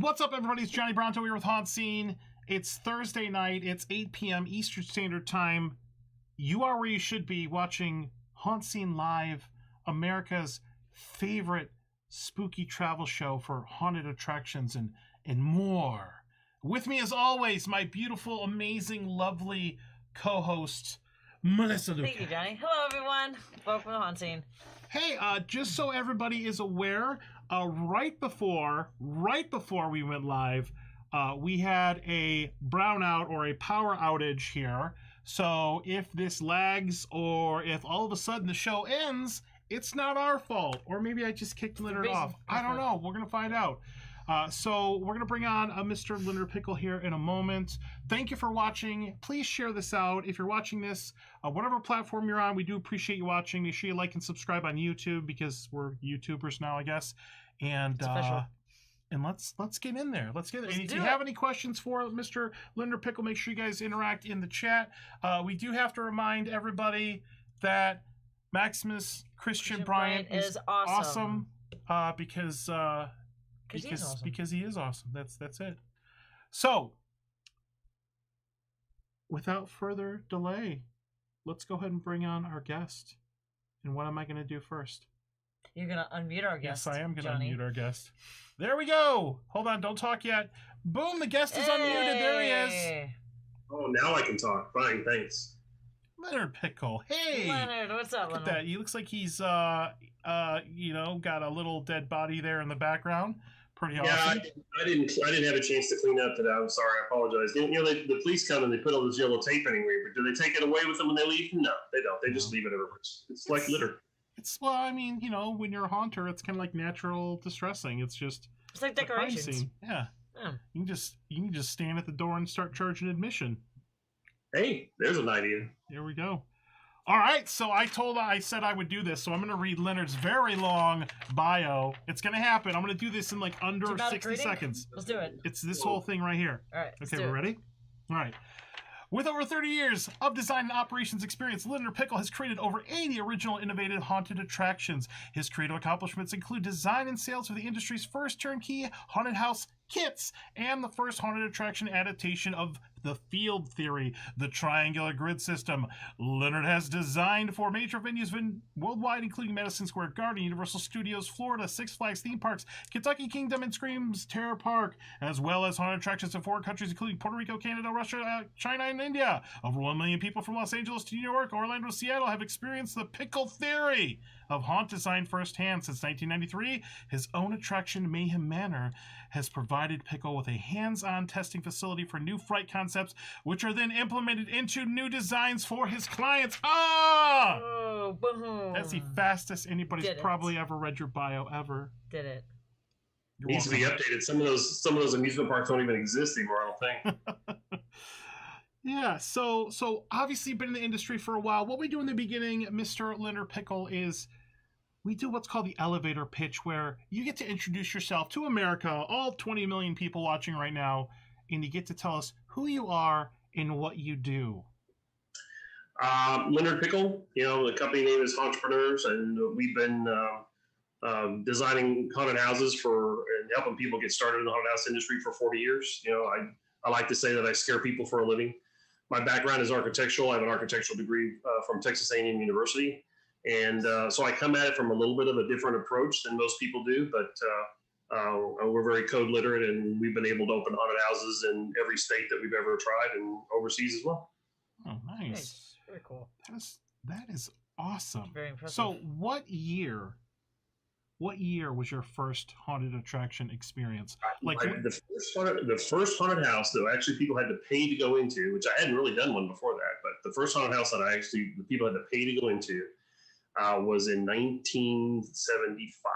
What's up, everybody? It's Johnny Bronto here with HauntScene. It's Thursday night. It's 8 p.m. Eastern Standard Time. You are where you should be, watching HauntScene Live, America's favorite spooky travel show for haunted attractions and more. With me, as always, my beautiful, amazing, lovely co-host, Melissa Luca. Thank you, Johnny. Hello, everyone. Welcome to HauntScene. Hey, just so everybody is aware, right before we went live, we had a brownout or a power outage here. So if this lags or if all of a sudden the show ends, it's not our fault. Or maybe I just kicked Leonard off. I don't know. We're going to find out. So we're going to bring on Mr. Leonard Pickel here in a moment. Thank you for watching. Please share this out. If you're watching this, whatever platform you're on, we do appreciate you watching. Make sure you like and subscribe on YouTube because we're YouTubers now, I guess. And let's get in there. Let's get in. And if you have any questions for Mr. Leonard Pickel, make sure you guys interact in the chat. We do have to remind everybody that Maximus Christian Bryant is awesome because he is awesome. That's it. So, without further delay, let's go ahead and bring on our guest. And what am I going to do first? You're going to unmute our guest. Yes, I am going to unmute our guest. There we go. Hold on, don't talk yet. Boom, the guest is unmuted. There he is. Oh, now I can talk. Fine, thanks. Leonard Pickel. Hey. Leonard, what's up, Look Leonard? at that. He looks like he's got a little dead body there in the background. Pretty awesome. Yeah, I didn't have a chance to clean up today. I'm sorry. I apologize. The police come and they put all this yellow tape anywhere, but do they take it away with them when they leave? No, they don't. They just leave it everywhere. It's like litter. When you're a haunter, it's kind of like natural distressing. It's like decorations. Yeah. You can just stand at the door and start charging admission. Hey, there's an idea. There we go. All right, so I said I would do this, so I'm going to read Leonard's very long bio. It's going to happen. I'm going to do this in like under 60 seconds. Let's do it. It's this whole thing right here. All right. Okay, we're ready? All right. With over 30 years of design and operations experience, Leonard Pickel has created over 80 original innovative haunted attractions. His creative accomplishments include design and sales for the industry's first turnkey haunted house kits and the first haunted attraction adaptation of the Field Theory, the triangular grid system. Leonard has designed for major venues worldwide, including Madison Square Garden, Universal Studios Florida, Six Flags theme parks, Kentucky Kingdom and Screams Terror Park, as well as haunted attractions in foreign countries, including Puerto Rico, Canada, Russia, China, and India. Over 1 million people from Los Angeles to New York, Orlando, Seattle have experienced the Pickel Theory of haunt design firsthand. Since 1993, his own attraction, Mayhem Manor, has provided Pickel with a hands-on testing facility for new fright concepts, which are then implemented into new designs for his clients. Oh, boom. That's the fastest anybody's probably ever read your bio ever. Did it. Needs to be updated. Some of those amusement parks don't even exist anymore, I don't think. Yeah, so obviously been in the industry for a while. What we do in the beginning, Mr. Leonard Pickel, is we do what's called the elevator pitch, where you get to introduce yourself to America, all 20 million people watching right now, and you get to tell us who you are and what you do. Leonard Pickel, the company name is Entrepreneurs, and we've been designing haunted houses and helping people get started in the haunted house industry for 40 years. I like to say that I scare people for a living. My background is architectural. I have an architectural degree from Texas A&M University. And so I come at it from a little bit of a different approach than most people do, but we're very code literate, and we've been able to open haunted houses in every state that we've ever tried, and overseas as well. Oh, nice. Very cool. That is awesome. Very impressive. So what year was your first haunted attraction experience? The first haunted house that actually people had to pay to go into, which I hadn't really done one before that, but the first haunted house that the people had to pay to go into was in 1975.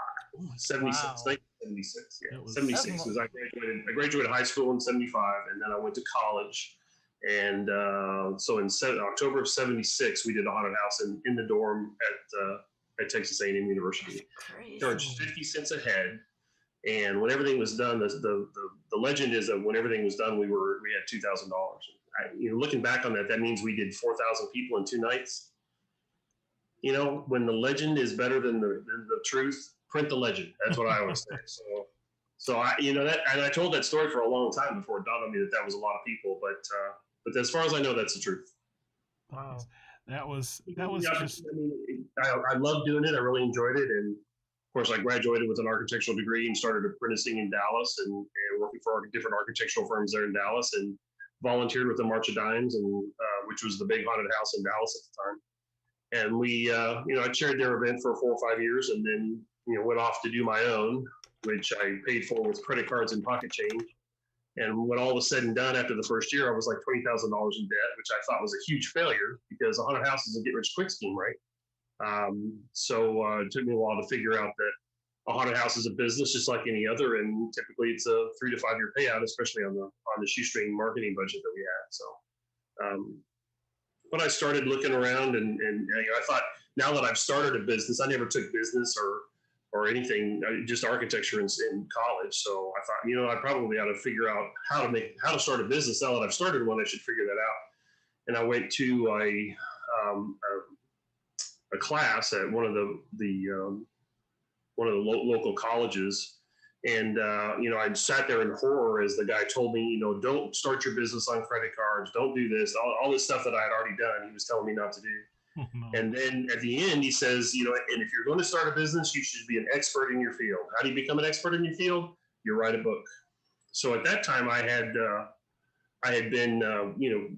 76, wow. 1976, yeah. 76, because I graduated high school in 75, and then I went to college. And so in October of 76, we did a haunted house in the dorm at Texas A&M University. Charged 50 cents a head, and when everything was done, the legend is that when everything was done, we had $2,000. Looking back on that, that means we did 4,000 people in 2 nights. When the legend is better than the truth, print the legend. That's what I always say. So and I told that story for a long time before it dawned on me that was a lot of people. But as far as I know, that's the truth. Wow. That was just. I mean, I loved doing it. I really enjoyed it, and of course, I graduated with an architectural degree and started apprenticing in Dallas and working for different architectural firms there in Dallas, and volunteered with the March of Dimes, and which was the big haunted house in Dallas at the time. And we, I chaired their event for 4 or 5 years, and then went off to do my own, which I paid for with credit cards and pocket change. And when all was said and done, after the first year, I was like $20,000 in debt, which I thought was a huge failure because a haunted house is a get-rich-quick scheme, right? So it took me a while to figure out that a haunted house is a business just like any other, and typically it's a 3 to 5 year payout, especially on the shoestring marketing budget that we had. So, but I started looking around, and I thought, now that I've started a business, I never took business or anything, just architecture in college. So I thought, I probably ought to figure out how to start a business. Now that I've started one, I should figure that out. And I went to a class at one of the local colleges, and I sat there in horror as the guy told me, don't start your business on credit cards, don't do this, all this stuff that I had already done. He was telling me not to do. Oh, no. And then at the end, he says, and if you're going to start a business, you should be an expert in your field. How do you become an expert in your field? You write a book. So at that time, I had been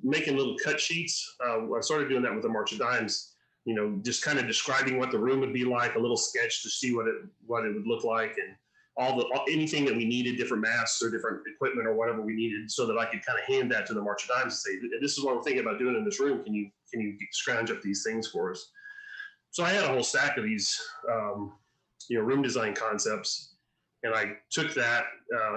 making little cut sheets. I started doing that with the March of Dimes. Just kind of describing what the room would be like, a little sketch to see what it would look like, and anything that we needed, different masks or different equipment or whatever we needed, so that I could kind of hand that to the March of Dimes and say, this is what I'm thinking about doing in this room. Can you scrounge up these things for us? So I had a whole stack of these, room design concepts, and I took that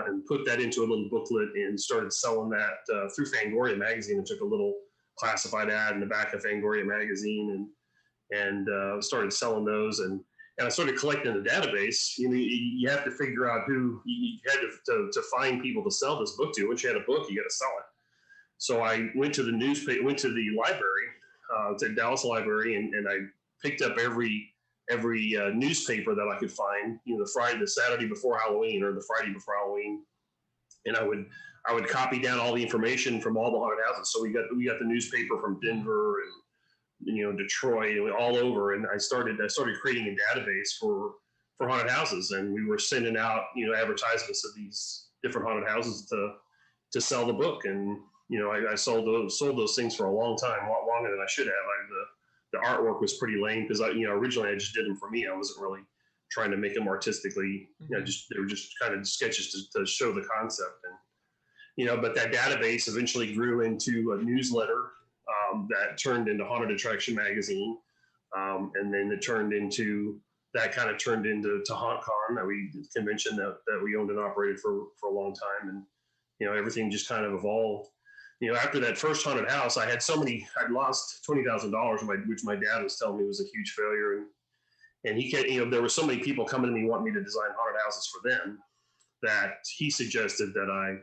and put that into a little booklet and started selling that through Fangoria magazine. And took a little classified ad in the back of Fangoria magazine and started selling those. And I started collecting the database. You have to figure out who you had to find people to sell this book to. Once you had a book, you got to sell it. So I went to the library, to Dallas Library, and I picked up every newspaper that I could find. The Saturday before Halloween or the Friday before Halloween, and I would copy down all the information from all the haunted houses. So we got the newspaper from Denver and Detroit, all over, and I started creating a database for haunted houses, and we were sending out advertisements of these different haunted houses to sell the book. And I sold those things for a long time, a lot longer than I should have. The artwork was pretty lame because originally I just did them for me. I wasn't really trying to make them artistically. They were just kind of sketches to show the concept. And but that database eventually grew into a newsletter that turned into Haunted Attraction magazine, and then it turned into HauntCon, convention that we owned and operated for a long time. And everything just kind of evolved. After that first haunted house, I'd lost $20,000, which my dad was telling me was a huge failure. And he can't, there were so many people coming to me wanting me to design haunted houses for them that he suggested that I,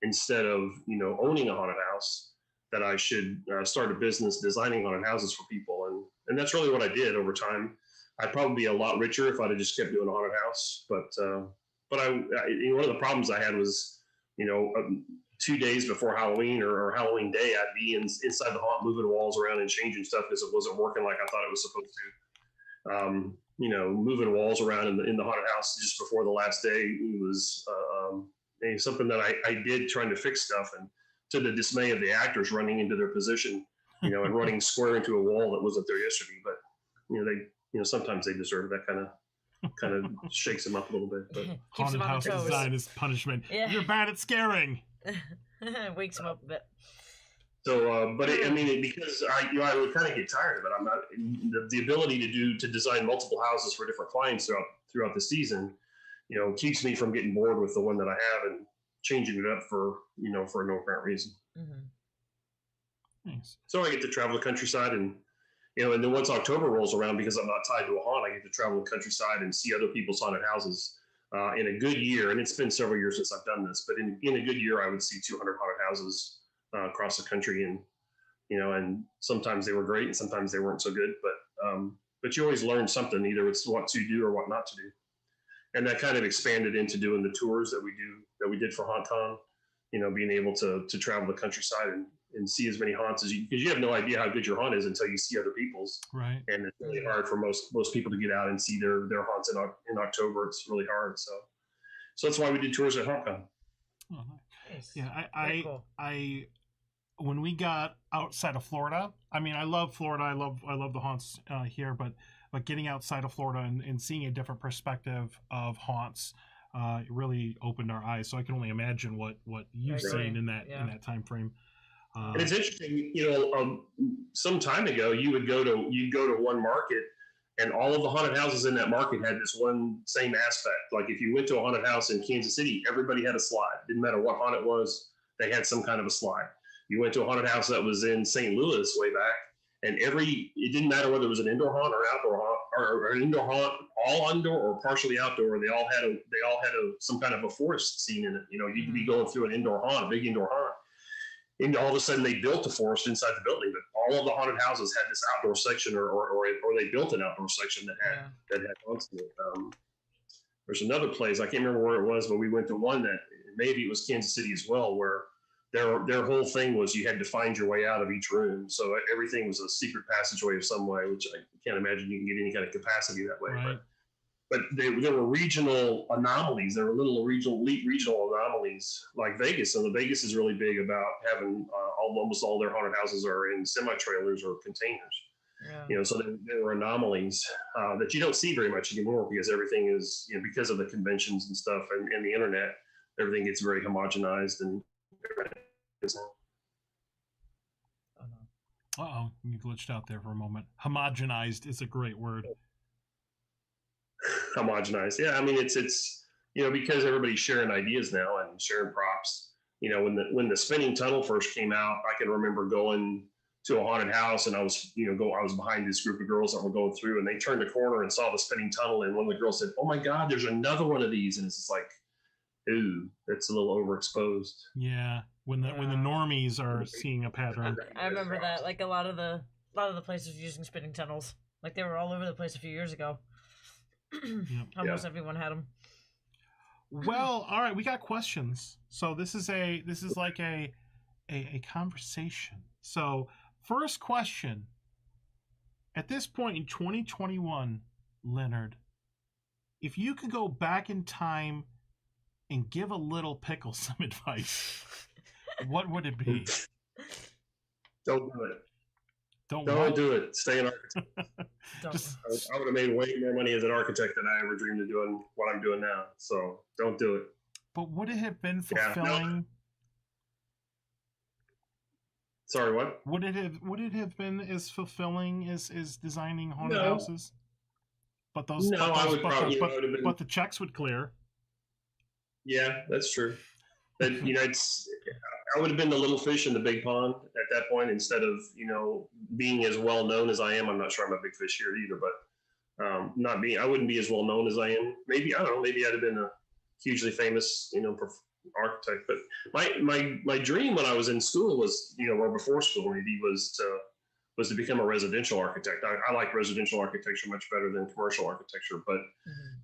instead of owning a haunted house, that I should start a business designing haunted houses for people. And that's really what I did over time. I'd probably be a lot richer if I'd have just kept doing a haunted house. But one of the problems I had was, 2 days before Halloween or Halloween day, I'd be inside the haunt, moving walls around and changing stuff because it wasn't working like I thought it was supposed to. Moving walls around in the haunted house just before the last day was something that I did, trying to fix stuff, and to the dismay of the actors running into their position, and running square into a wall that wasn't there yesterday. But sometimes they deserve that kind of shakes them up a little bit. But haunted house design is punishment. Yeah. You're bad at scaring. Wakes them up a bit. So, because I would kind of get tired of it. I'm not the ability to design multiple houses for different clients throughout the season, keeps me from getting bored with the one that I have and changing it up for no apparent reason. Nice. So I get to travel the countryside, and and then once October rolls around, because I'm not tied to a haunt, I get to travel the countryside and see other people's haunted houses. In a good year, and it's been several years since I've done this, but in a good year, I would see 200 haunted houses across the country, and and sometimes they were great, and sometimes they weren't so good. But you always learn something. Either it's what to do or what not to do. and that kind of expanded into doing the tours that we did for HauntCon. You know, being able to travel the countryside and see as many haunts as you, because you have no idea how good your haunt is until you see other people's. Right. And it's really hard for most people to get out and see their haunts in October. It's really hard. So that's why we did tours at HauntCon. Oh, Nice. yeah, Very cool. I when we got outside of Florida, I mean, I love Florida. I love the haunts here, but getting outside of Florida and seeing a different perspective of haunts, it really opened our eyes. So I can only imagine what you've seen in that time frame. And it's interesting, you know, some time ago, you'd go to one market, and all of the haunted houses in that market had this one same aspect. Like if you went to a haunted house in Kansas City, everybody had a slide. Didn't matter what haunt it was, they had some kind of a slide. You went to a haunted house that was in St. Louis way back, and it didn't matter whether it was an indoor haunt or outdoor haunt, or an indoor haunt, all indoor or partially outdoor. They all had some kind of a forest scene in it. You know, you could be going through an indoor haunt, a big indoor haunt, and all of a sudden they built a forest inside the building. But all of the haunted houses had this outdoor section, or they built an outdoor section that had haunts in it. There's another place, I can't remember where it was, but we went to one that maybe it was Kansas City as well, where their whole thing was you had to find your way out of each room. So everything was a secret passageway of some way, which I can't imagine you can get any kind of capacity that way. Right. But there were regional anomalies. There were little regional anomalies like Vegas. And Vegas is really big about having almost all their haunted houses are in semi-trailers or containers. Yeah. You know, so there were anomalies that you don't see very much anymore because everything is, you know, because of the conventions and stuff and the internet, everything gets very homogenized and Uh-oh, you glitched out there for a moment. Homogenized is a great word. Homogenized. Yeah, I mean, it's you know, because everybody's sharing ideas now and sharing props. You know, when the spinning tunnel first came out, I can remember going to a haunted house, and I was behind this group of girls that were going through, and they turned the corner and saw the spinning tunnel, and one of the girls said, "Oh my God, there's another one of these," and it's just like, ooh, that's a little overexposed. Yeah, when the normies are seeing a pattern. I remember that. Like a lot of the places using spinning tunnels, like they were all over the place a few years ago. Almost everyone had them. Well, all right, we got questions. So this is like a conversation. So first question. At this point in 2021, Leonard, if you could go back in time and give a little Pickel some advice, what would it be? Don't do it. Don't do it. Stay an architect. I would have made way more money as an architect than I ever dreamed of doing what I'm doing now. So don't do it. But would it have been fulfilling? No. Sorry, what? Would it have been as fulfilling as designing haunted houses? But but the checks would clear. Yeah, that's true. But you know, I would have been the little fish in the big pond at that point instead of, you know, being as well known as I am. I'm not sure I'm a big fish here either, but I wouldn't be as well known as I am. Maybe, I don't know, maybe I'd have been a hugely famous, you know, architect. But my dream when I was in school was, you know, or before school maybe, was to become a residential architect. I like residential architecture much better than commercial architecture. But,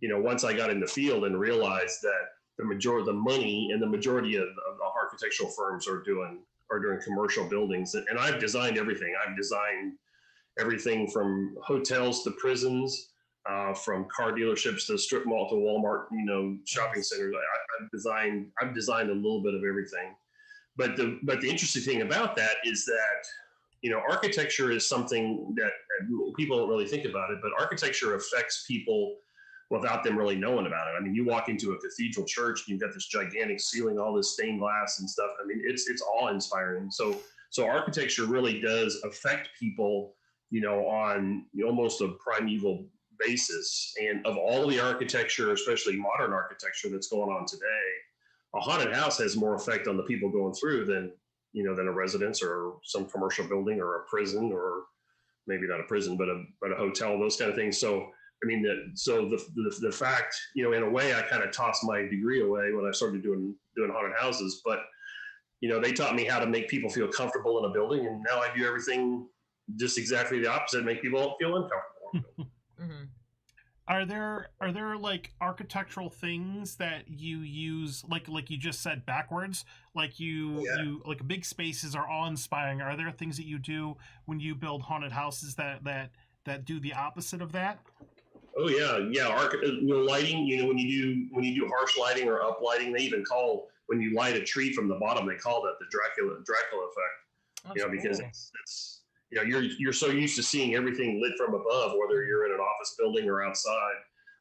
you know, once I got in the field and realized that the majority of the money and the majority of architectural firms are doing commercial buildings. And I've designed everything. I've designed everything from hotels to prisons, from car dealerships to strip mall to Walmart, you know, shopping centers. I've designed a little bit of everything. But the interesting thing about that is that, you know, architecture is something that people don't really think about it, but architecture affects people without them really knowing about it. I mean, you walk into a cathedral church and you've got this gigantic ceiling, all this stained glass and stuff. I mean, it's awe-inspiring. So architecture really does affect people, you know, on almost a primeval basis. And of all the architecture, especially modern architecture that's going on today, a haunted house has more effect on the people going through than a residence or some commercial building or a prison, or maybe not a prison, but a hotel, those kind of things. So I mean, the fact, you know, in a way, I kind of tossed my degree away when I started doing haunted houses. But, you know, they taught me how to make people feel comfortable in a building, and now I do everything just exactly the opposite, make people feel uncomfortable. Are there like architectural things that you use, like you just said, backwards, like you like big spaces are awe inspiring? Are there things that you do when you build haunted houses that do the opposite of that? Oh yeah. Lighting. When you do harsh lighting or up lighting, they even call when you light a tree from the bottom, they call that the Dracula effect. That's Because cool. it's you're so used to seeing everything lit from above, whether you're in an office building or outside,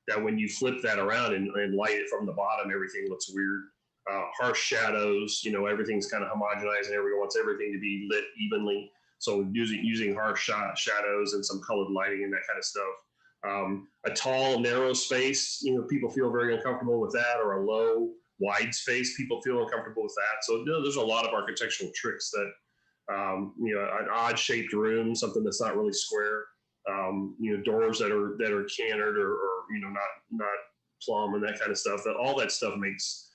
that when you flip that around and light it from the bottom, everything looks weird. Harsh shadows, everything's kind of homogenized, and everyone wants everything to be lit evenly. So using harsh shadows and some colored lighting and that kind of stuff. A tall, narrow space, people feel very uncomfortable with that, or a low, wide space, people feel uncomfortable with that. So there's a lot of architectural tricks that, an odd shaped room, something that's not really square, doors that are canted or not plumb and that kind of stuff. That all that stuff makes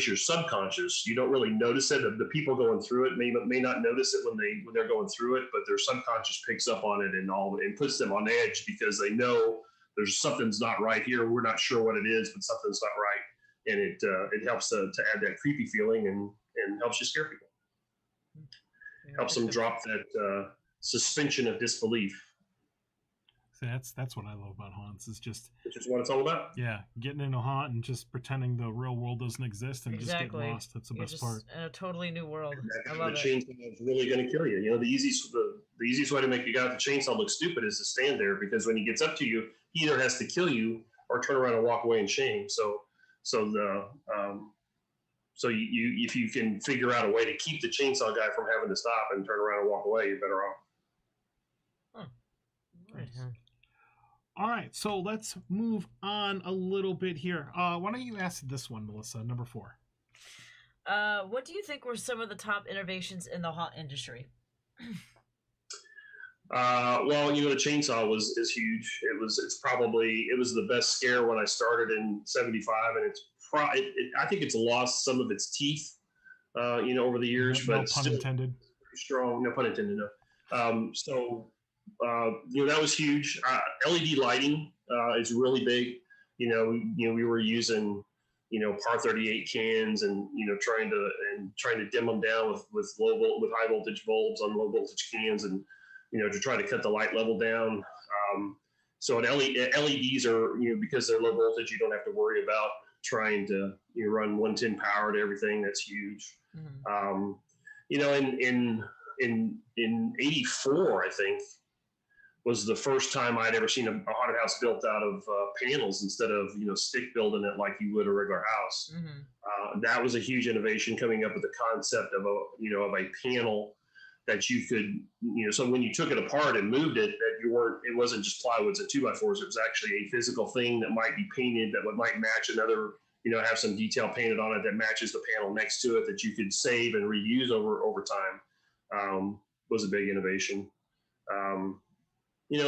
your subconscious. You don't really notice it. The people going through it may not notice it when they're going through it, but their subconscious picks up on it and puts them on edge because they know there's something's not right here. We're not sure what it is, but something's not right, and it helps to add that creepy feeling and helps you scare people. Helps them drop that suspension of disbelief. So that's what I love about haunts, is just, which is what it's all about. Yeah, getting in a haunt and just pretending the real world doesn't exist and just getting lost. That's the best part. In a totally new world. I love it. The chainsaw is really going to kill you. The easiest way to make the guy with the chainsaw look stupid is to stand there, because when he gets up to you, he either has to kill you or turn around and walk away in shame. If you can figure out a way to keep the chainsaw guy from having to stop and turn around and walk away, you're better off. Right. All right, so let's move on a little bit here. Why don't you ask this one, Melissa, number 4? What do you think were some of the top innovations in the haunt industry? The chainsaw is huge. It was the best scare when I started in '75, and I think it's lost some of its teeth, over the years. No but pun intended. Pretty strong. No pun intended. No. That was huge. LED lighting is really big. We were using par 38 cans and trying to dim them down with high voltage bulbs on low voltage cans, and to try to cut the light level down. So LEDs are, because they're low voltage, you don't have to worry about trying to run 110 power to everything. That's huge. Mm-hmm. In '84, I think, was the first time I'd ever seen a haunted house built out of panels instead of stick building it like you would a regular house. Mm-hmm. That was a huge innovation, coming up with the concept of a panel that you could so when you took it apart and moved it, it wasn't just plywoods and 2x4s. It was actually a physical thing that might be painted, that might match another, have some detail painted on it that matches the panel next to it, that you could save and reuse over time. Was a big innovation.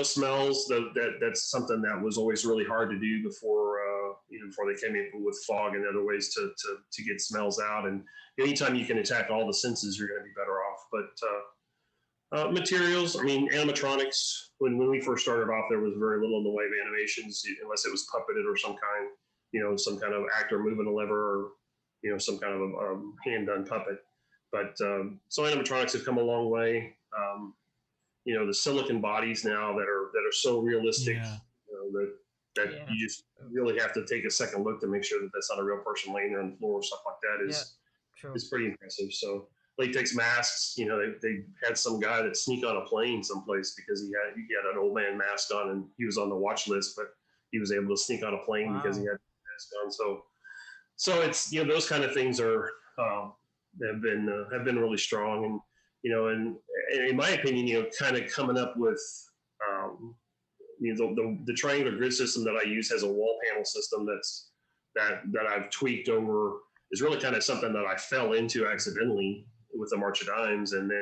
Smells, that's something that was always really hard to do before they came in with fog and other ways to get smells out. And anytime you can attack all the senses, you're going to be better off. But materials, animatronics, when we first started off, there was very little in the way of animations, unless it was puppeted or some kind of actor moving a lever, or some kind of hand done puppet. But so animatronics have come a long way. The silicon bodies now that are so realistic, that you just really have to take a second look to make sure that that's not a real person laying there on the floor or stuff like that is pretty impressive. So latex masks, they had some guy that sneak on a plane someplace because he had an old man mask on and he was on the watch list, but he was able to sneak on a plane because he had a mask on. So it's those kind of things are have been really strong, and and in my opinion, kind of coming up with, the triangular grid system that I use has a wall panel system that I've tweaked over, is really kind of something that I fell into accidentally with the March of Dimes, and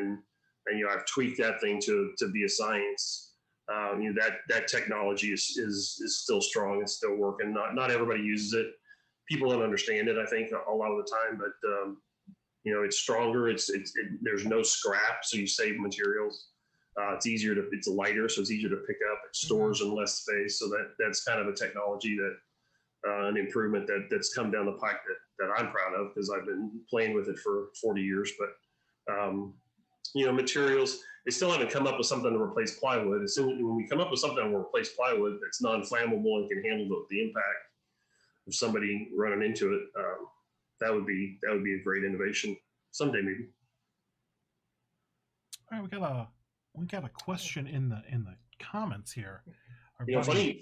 I've tweaked that thing to be a science. That technology is still strong. It's still working. Not everybody uses it. People don't understand it, I think, a lot of the time, but it's stronger. There's no scrap, so you save materials. It's lighter, so it's easier to pick up. It stores in less space. So that's kind of a technology that an improvement that's come down the pike that I'm proud of, because I've been playing with it for 40 years. But materials, they still haven't come up with something to replace plywood. As soon as when we come up with something that will replace plywood that's non-flammable and can handle the impact of somebody running into it, that would be a great innovation someday, maybe. All right, we got a question in the comments here. Funny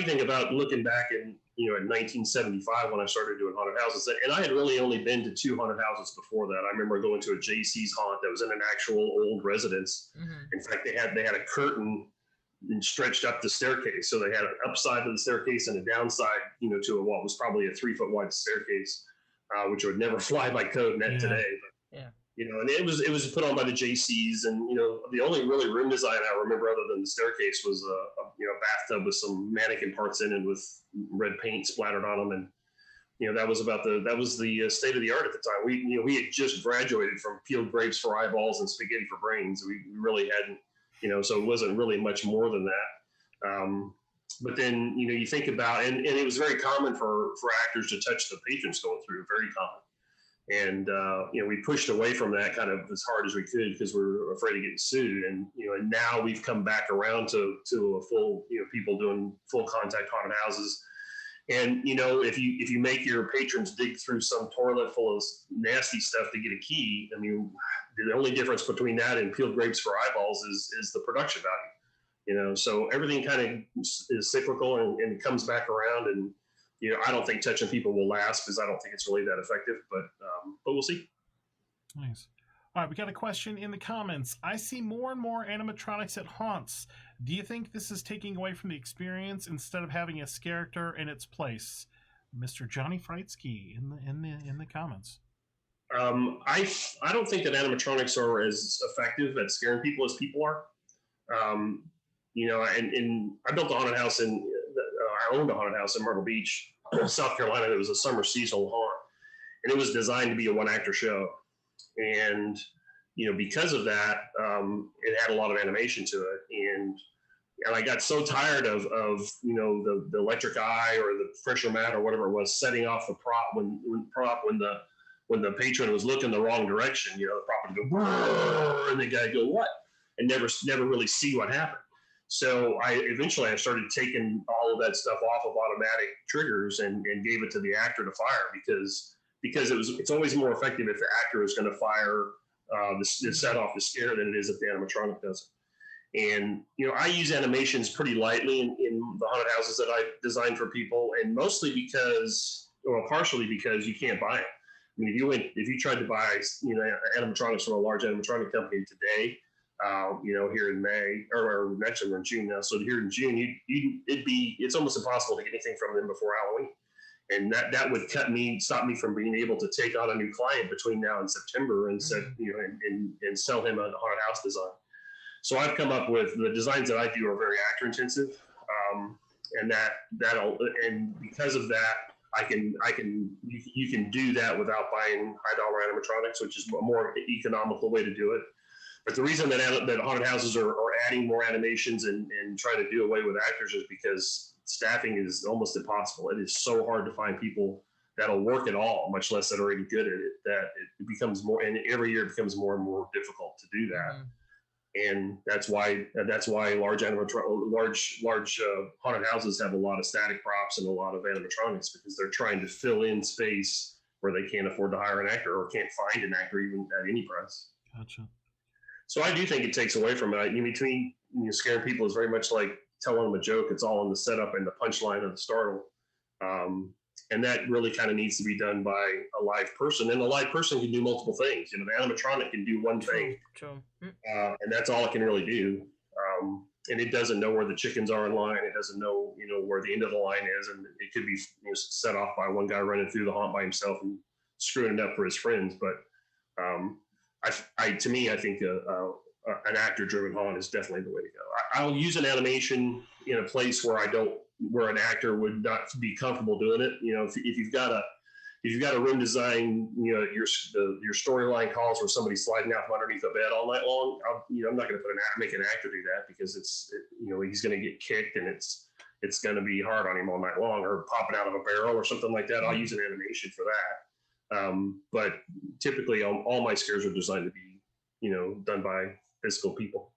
thing about looking back in in 1975 when I started doing haunted houses, and I had really only been to 2 haunted houses before that. I remember going to a JC's haunt that was in an actual old residence. In fact, they had a curtain and stretched up the staircase, so they had an upside to the staircase and a downside, to what was probably a 3-foot wide staircase, which would never fly by code net today. But, and it was put on by the JCs, and the only really room design I remember other than the staircase was a bathtub with some mannequin parts in it with red paint splattered on them, and that was the state of the art at the time. We had just graduated from peeled grapes for eyeballs and spaghetti for brains. We really hadn't, so it wasn't really much more than that. But then you think about, and it was very common for actors to touch the patrons going through, very common. And, we pushed away from that kind of as hard as we could because we were afraid of getting sued. And, and now we've come back around to a full, people doing full contact haunted houses. And, if you make your patrons dig through some toilet full of nasty stuff to get a key, I mean, the only difference between that and peeled grapes for eyeballs is the production value, so everything kind of is cyclical and comes back around. And, I don't think touching people will last because I don't think it's really that effective, but we'll see. Nice. All right, we got a question in the comments. I see more and more animatronics at haunts. Do you think this is taking away from the experience instead of having a character in its place? Mr. Johnny Freitsky in the comments. I don't think that animatronics are as effective at scaring people as people are. And I built a haunted house I owned a haunted house in Myrtle Beach, South Carolina. It was a summer seasonal haunt, and it was designed to be a one-actor show. And, because of that, it had a lot of animation to it. And I got so tired of the electric eye or the pressure mat or whatever it was setting off the prop when the patron was looking the wrong direction. The prop would go, and the guy would go, what? And never really see what happened. So I started taking all of that stuff off of automatic triggers and gave it to the actor to fire because it's always more effective if the actor is going to fire the set off the scare than it is if the animatronic does it. And I use animations pretty lightly in the haunted houses that I designed for people, and mostly partially because you can't buy it. I mean, if you tried to buy animatronics from a large animatronic company today, here in May or next year in June now. So here in June, it's almost impossible to get anything from them before Halloween. And that would stop me from being able to take on a new client between now and September and and sell him a haunted house design. So I've come up with the designs that I do are very actor intensive. And because of that, you can do that without buying high dollar animatronics, which is a more economical way to do it. But the reason that haunted houses are adding more animations and trying to do away with actors is because staffing is almost impossible. It is so hard to find people that'll work at all, much less that are already good at it, that it becomes more, and every year it becomes more and more difficult to do that. And that's why large haunted houses have a lot of static props and a lot of animatronics, because they're trying to fill in space where they can't afford to hire an actor or can't find an actor even at any price. Gotcha. So I do think it takes away from it. Between scaring people is very much like telling them a joke. It's all in the setup and the punchline and the startle. And that really kind of needs to be done by a live person. And a live person can do multiple things. The animatronic can do one thing. True. And that's all it can really do. And it doesn't know where the chickens are in line. It doesn't know, where the end of the line is. And it could be set off by one guy running through the haunt by himself and screwing it up for his friends. But I think an actor-driven haunt is definitely the way to go. I'll use an animation in a place where an actor would not be comfortable doing it. If you've got if you've got a room design, your storyline calls for somebody sliding out from underneath a bed all night long, I'm not going to make an actor do that because he's going to get kicked and it's going to be hard on him all night long, or popping out of a barrel or something like that. I'll use an animation for that. But typically all my scares are designed to be, done by physical people.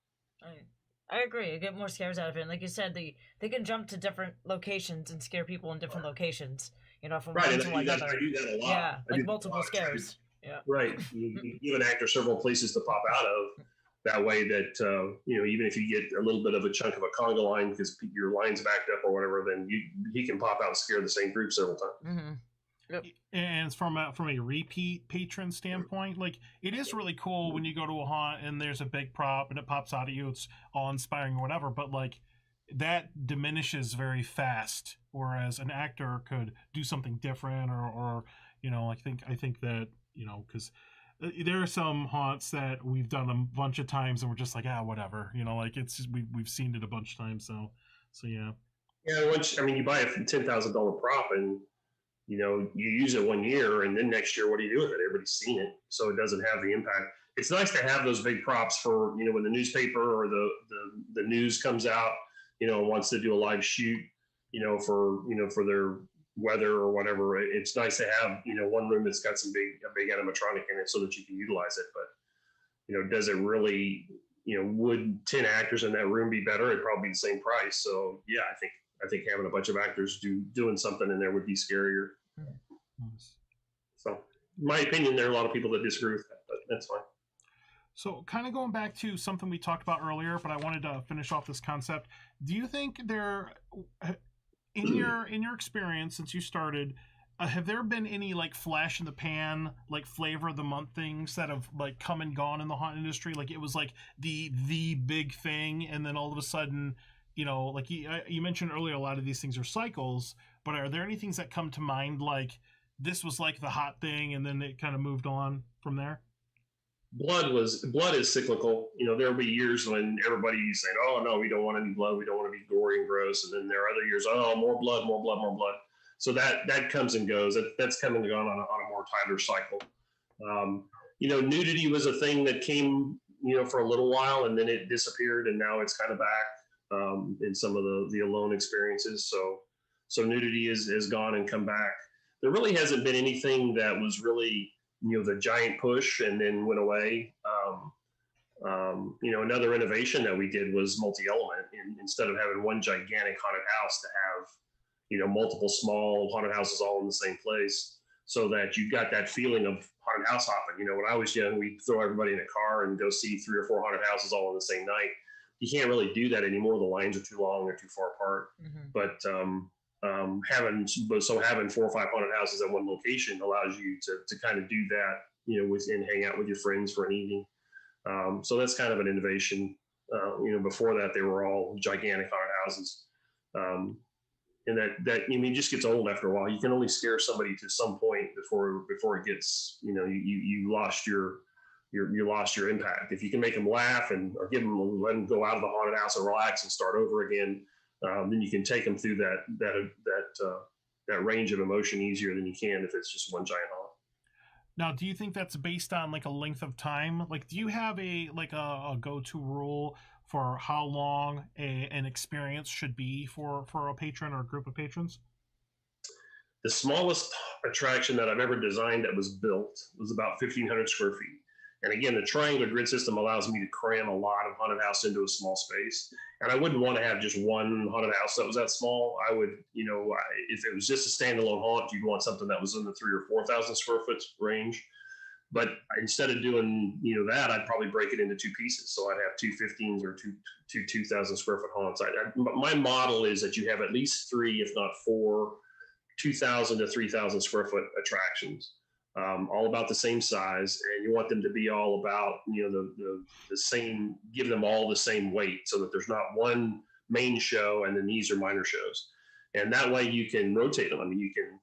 I agree. You get more scares out of it. And like you said, they can jump to different locations and scare people in different locations, from one to another. I do that a lot. Yeah, like multiple scares. Yeah. Right. You give an actor several places to pop out of. That way that, even if you get a little bit of a chunk of a conga line because your line's backed up or whatever, then he can pop out and scare the same group several times. Mm-hmm. Yep. And from a repeat patron standpoint, like, it is really cool when you go to a haunt and there's a big prop and it pops out at you. It's all inspiring or whatever, but like that diminishes very fast. Whereas an actor could do something different or I think that, because there are some haunts that we've done a bunch of times and we're just like, whatever, like it's just, we've seen it a bunch of times. So yeah. Yeah. You buy a $10,000 prop and, you use it 1 year and then next year, what do you do with it? Everybody's seen it. So it doesn't have the impact. It's nice to have those big props for, when the newspaper or the news comes out, and wants to do a live shoot, for their weather or whatever. It's nice to have, one room that's got a big animatronic in it so that you can utilize it. But, does it really, would 10 actors in that room be better? It'd probably be the same price. So yeah, I think having a bunch of actors doing something in there would be scarier. So, in my opinion, there are a lot of people that disagree with that, but that's fine. So, kind of going back to something we talked about earlier, but I wanted to finish off this concept. Do you think in your experience since you started, have there been any like flash in the pan, like flavor of the month things that have like come and gone in the haunt industry? Like it was like the big thing, and then all of a sudden, like you mentioned earlier, a lot of these things are cycles, but are there any things that come to mind like this was like the hot thing and then it kind of moved on from there? Blood is cyclical. There'll be years when everybody's saying, oh no, we don't want any blood. We don't want to be gory and gross. And then there are other years, oh, more blood, more blood, more blood. So that comes and goes. That's come and gone on a more tighter cycle. Nudity was a thing that came, for a little while and then it disappeared and now it's kind of back. In some of the alone experiences. So nudity is gone and come back. There really hasn't been anything that was really, the giant push and then went away. Another innovation that we did was multi-element. Instead of having one gigantic haunted house to have, multiple small haunted houses all in the same place so that you got that feeling of haunted house hopping. When I was young, we'd throw everybody in a car and go see 3 or 4 haunted houses all in the same night. You can't really do that anymore. The lines are too long, they're too far apart. Mm-hmm. But having 4 or 5 haunted houses at one location allows you to kind of do that, and hang out with your friends for an evening. So that's kind of an innovation. Before that, they were all gigantic haunted houses. And that it just gets old after a while. You can only scare somebody to some point before it gets, you lost your impact. If you can make them laugh or let them go out of the haunted house and relax and start over again, then you can take them through that range of emotion easier than you can if it's just one giant haunt. Now, do you think that's based on like a length of time? Like, do you have a go-to rule for how long an experience should be for a patron or a group of patrons? The smallest attraction that I've ever designed that was built was about 1,500 square feet. And again, the triangular grid system allows me to cram a lot of haunted house into a small space. And I wouldn't want to have just one haunted house that was that small. I would, if it was just a standalone haunt, you'd want something that was in the 3,000 or 4,000 square foot range. But instead of doing, that, I'd probably break it into 2 pieces. So I'd have 2 15s or two 2,000 square foot haunts. But my model is that you have at least 3, if not 4, 2,000 to 3,000 square foot attractions. All about the same size, and you want them to be all about, the same, give them all the same weight so that there's not one main show and then these are minor shows. And that way you can rotate them. I mean, you can,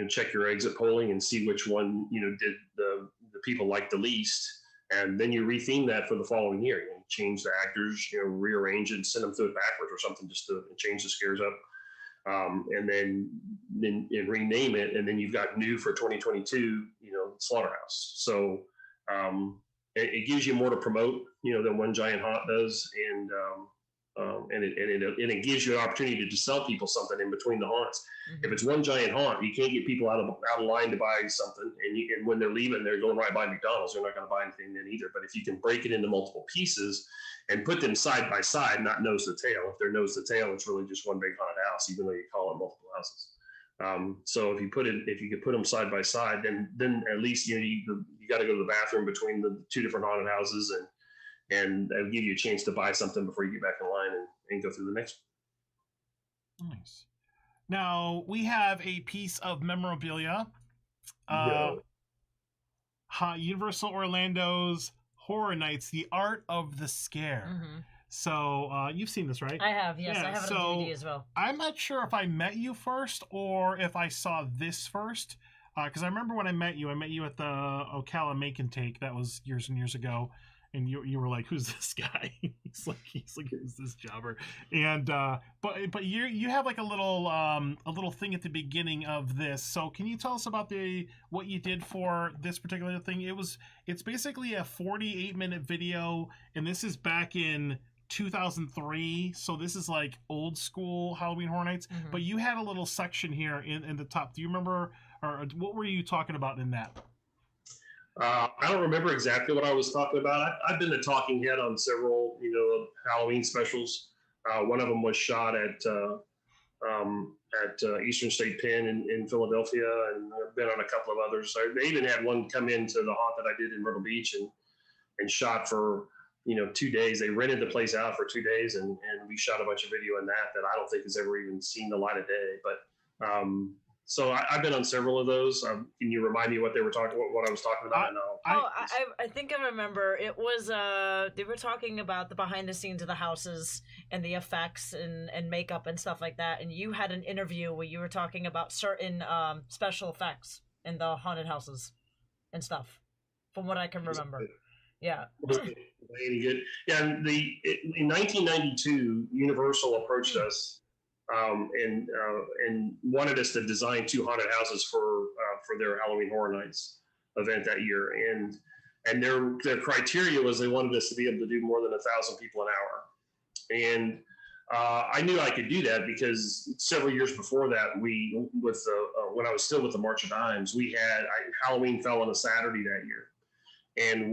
check your exit polling and see which one, did the people like the least. And then you retheme that for the following year. You change the actors, rearrange it, send them through it backwards or something just to change the scares up. and then rename it, and then you've got new for 2022, Slaughterhouse. So it gives you more to promote, than One Giant Haunt does, and it gives you an opportunity to sell people something in between the haunts. If it's One Giant Haunt, you can't get people out of line to buy something, and when they're leaving, they're going right by McDonald's. They're not going to buy anything then either. But if you can break it into multiple pieces and put them side by side, not nose to tail. If they're nose to tail, it's really just one big haunted house, even though you call it multiple houses. So if you could put them side by side, then at least you got to go to the bathroom between the two different haunted houses, and it'll give you a chance to buy something before you get back in line and go through the next one. Nice. Now we have a piece of memorabilia. Universal Orlando's Horror Nights: The Art of the Scare. So you've seen this, right? I have, yes. Yeah, I have it on DVD as well. I'm not sure if I met you first or if I saw this first. Because I remember when I met you at the Ocala Make and Take. That was years and years ago. And you were like, "Who's this guy?" he's like, "Who's this jobber?" And but you have like a little thing at the beginning of this. So can you tell us about what you did for this particular thing? It's basically a 48-minute video, and this is back in 2003. So this is like old school Halloween Horror Nights. But you had a little section here in the top. Do you remember, or what were you talking about in that? I don't remember exactly what I was talking about. I've been a talking head on several, Halloween specials. One of them was shot at Eastern State Pen in Philadelphia, and I've been on a couple of others. They even had one come into the haunt that I did in Myrtle Beach and shot for 2 days. They rented the place out for 2 days, and we shot a bunch of video in that I don't think has ever even seen the light of day. But so I've been on several of those. Can you remind me what I was talking about? I think I remember. It was they were talking about the behind the scenes of the houses and the effects and makeup and stuff like that. And you had an interview where you were talking about certain special effects in the haunted houses and stuff, from what I can remember. Yeah. Any good? Yeah. In 1992, Universal approached us. And wanted us to design 2 haunted houses for their Halloween Horror Nights event that year, and their criteria was they wanted us to be able to do more than 1,000 people an hour, and I knew I could do that because several years before that, when I was still with the March of Dimes, Halloween fell on a Saturday that year, and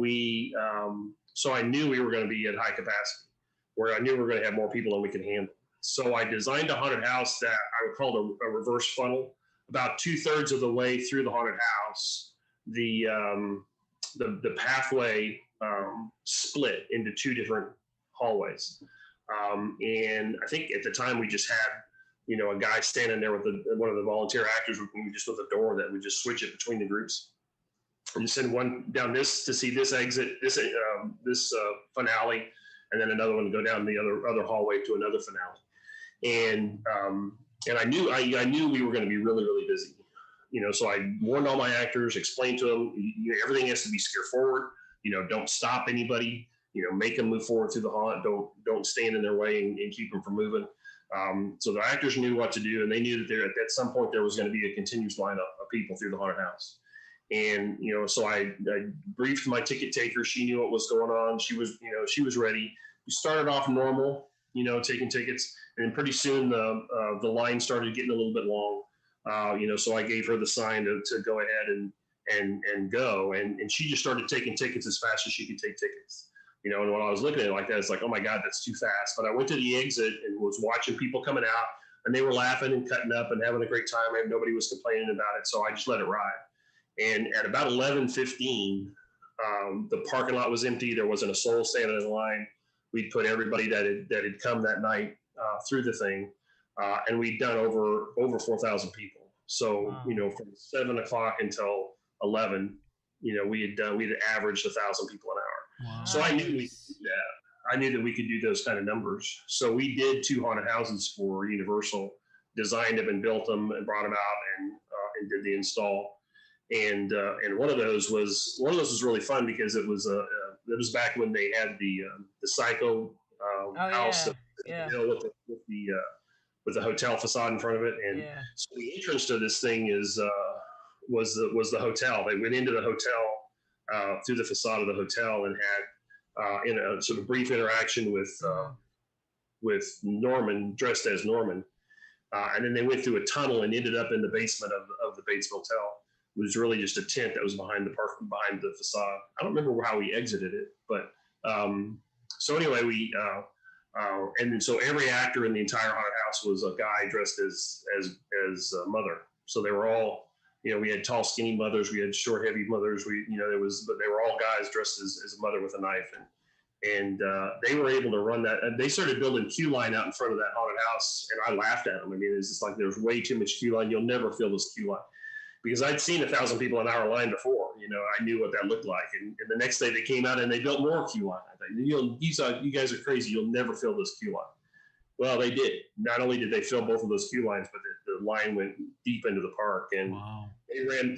so I knew we were going to be at high capacity, where I knew we were going to have more people than we could handle. So I designed a haunted house that I would call a reverse funnel. About 2/3 of the way through the haunted house, the pathway split into 2 different hallways. And I think at the time we just had, a guy standing there with one of the volunteer actors just with a door that would just switch it between the groups. And you send one down this to see this exit, this finale, and then another one to go down the other hallway to another finale. And I knew we were going to be really, really busy, so I warned all my actors, explained to them, everything has to be scare forward, don't stop anybody, make them move forward through the haunt. Don't stand in their way and keep them from moving. So the actors knew what to do, and they knew that at some point there was going to be a continuous lineup of people through the haunted house. And, so I briefed my ticket taker. She knew what was going on. She was ready. We started off normal, taking tickets, and then pretty soon the line started getting a little bit long. So I gave her the sign to go ahead and go, and she just started taking tickets as fast as she could take tickets. And when I was looking at it like that, it's like, oh my God, that's too fast. But I went to the exit and was watching people coming out, and they were laughing and cutting up and having a great time, and nobody was complaining about it. So I just let it ride. And at about 11:15, the parking lot was empty. There wasn't a soul standing in line. We'd put everybody that had come that night through the thing, and we'd done over 4,000 people. So Wow. From 7 o'clock until 11, we'd averaged 1,000 people an hour. Wow. So I knew we could do that. I knew that we could do those kind of numbers. So we did 2 haunted houses for Universal, designed them and built them and brought them out and did the install. And one of those was really fun because it was back when they had the Psycho house Yeah. with the with a hotel facade in front of it. And so the entrance to this thing was the hotel. They went into the hotel through the facade of the hotel and had in a sort of brief interaction with Norman, dressed as Norman. And then they went through a tunnel and ended up in the basement of the Bates Motel. It was really just a tent that was behind the facade. I don't remember how we exited it, but so anyway, and then so every actor in the entire haunted house was a guy dressed as a mother. So they were all, we had tall, skinny mothers, we had short, heavy mothers. But they were all guys dressed as a mother with a knife, and they were able to run that. And they started building queue line out in front of that haunted house, and I laughed at them. I mean, it's just like there's way too much queue line. You'll never fill this queue line. Because I'd seen 1,000 people an hour line before, I knew what that looked like. And the next day they came out and they built more queue line. I thought, you guys are crazy. You'll never fill this queue line. Well, they did. Not only did they fill both of those queue lines, but the line went deep into the park. And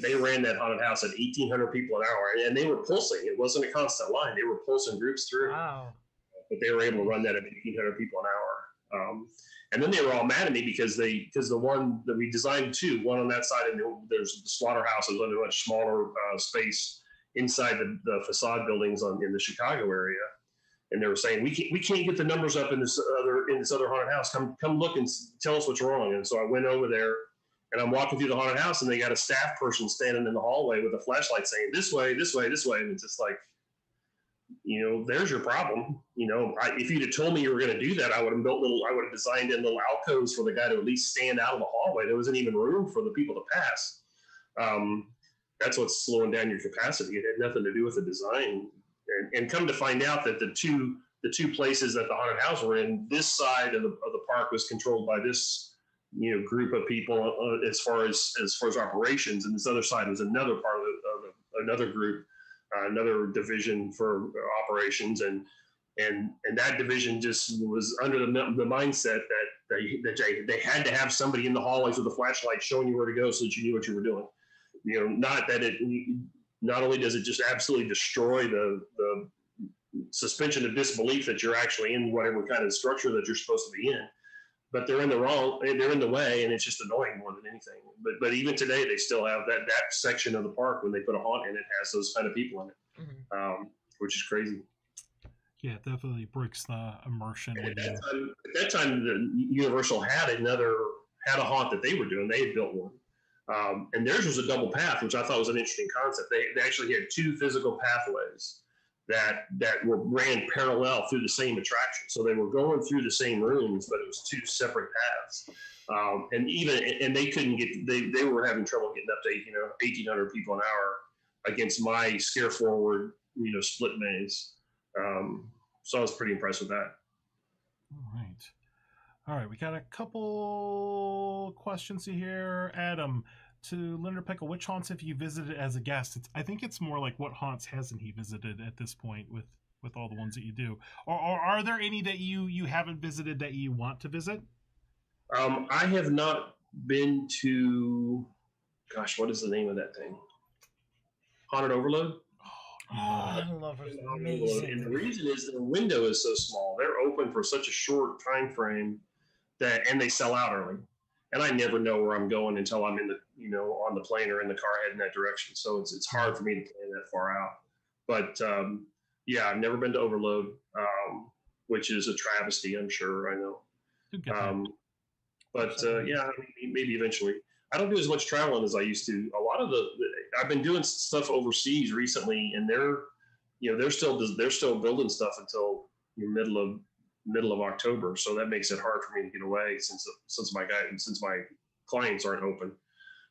they ran that haunted house at 1,800 people an hour. And they were pulsing. It wasn't a constant line. They were pulsing groups through. Wow. But they were able to run that at 1,800 people an hour. And then they were all mad at me because the one that we designed one on that side, and there's the slaughterhouse is under a much smaller space inside the facade buildings in the Chicago area, and they were saying we can't get the numbers up in this other haunted house. Come look and tell us what's wrong. And so I went over there, and I'm walking through the haunted house, and they got a staff person standing in the hallway with a flashlight saying this way, this way, this way, and it's just like, there's your problem. If you'd have told me you were going to do that, I would have designed in little alcoves for the guy to at least stand out of the hallway. There wasn't even room for the people to pass. That's what's slowing down your capacity. It had nothing to do with the design. And come to find out that the two places that the haunted house were in, this side of the park was controlled by this group of people as far as operations, and this other side was another part of another group. Another division for operations, and that division just was under the mindset that they had to have somebody in the hallways with a flashlight showing you where to go so that you knew what you were doing. Not only does it just absolutely destroy the suspension of disbelief that you're actually in whatever kind of structure that you're supposed to be in, but they're in the way, and it's just annoying more than anything. But even today, they still have that section of the park when they put a haunt in it has those kind of people in it, which is crazy. Yeah, it definitely breaks the immersion. At that time, the Universal had a haunt that they were doing. They had built one, and theirs was a double path, which I thought was an interesting concept. They actually had two physical pathways that ran parallel through the same attraction. So they were going through the same rooms, but it was two separate paths. And they couldn't they were having trouble getting up to 1,800 people an hour against my scare forward split maze. So I was pretty impressed with that. All right, we got a couple questions here. Adam, to Leonard Pickel, which haunts have you visited as a guest? I think it's more like what haunts hasn't he visited at this point with all the ones that you do, or are there any that you haven't visited that you want to visit? I have not been to, gosh, what is the name of that thing? Haunted Overload. I love it. Amazing. And the reason is the window is so small. They're open for such a short time frame and they sell out early. And I never know where I'm going until I'm in on the plane or in the car heading that direction. So it's hard for me to plan that far out. But yeah, I've never been to Overload, which is a travesty, I'm sure. I know. Yeah, maybe eventually. I don't do as much traveling as I used to. A lot of I've been doing stuff overseas recently, and they're still building stuff until middle of October. So that makes it hard for me to get away since my clients aren't open.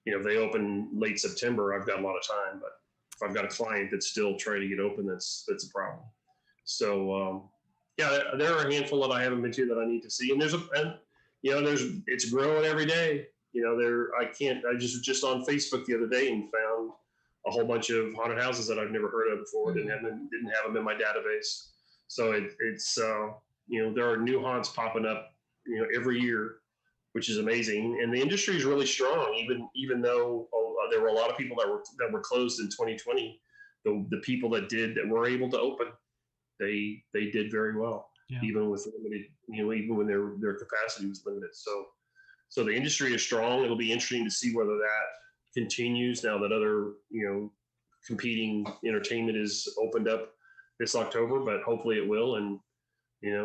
If they open late September, I've got a lot of time. But if I've got a client that's still trying to get open, that's a problem. So yeah, there are a handful that I haven't been to that I need to see, and it's growing every day. I just on Facebook the other day and found a whole bunch of haunted houses that I've never heard of before. Didn't have them in my database. So it's there are new haunts popping up every year, which is amazing. And the industry is really strong, even though there were a lot of people that were closed in 2020. The people that were able to open, they did very well, even with limited, even when their capacity was limited. So So the industry is strong. It'll be interesting to see whether that continues now that other, competing entertainment is opened up this October, but hopefully it will. And,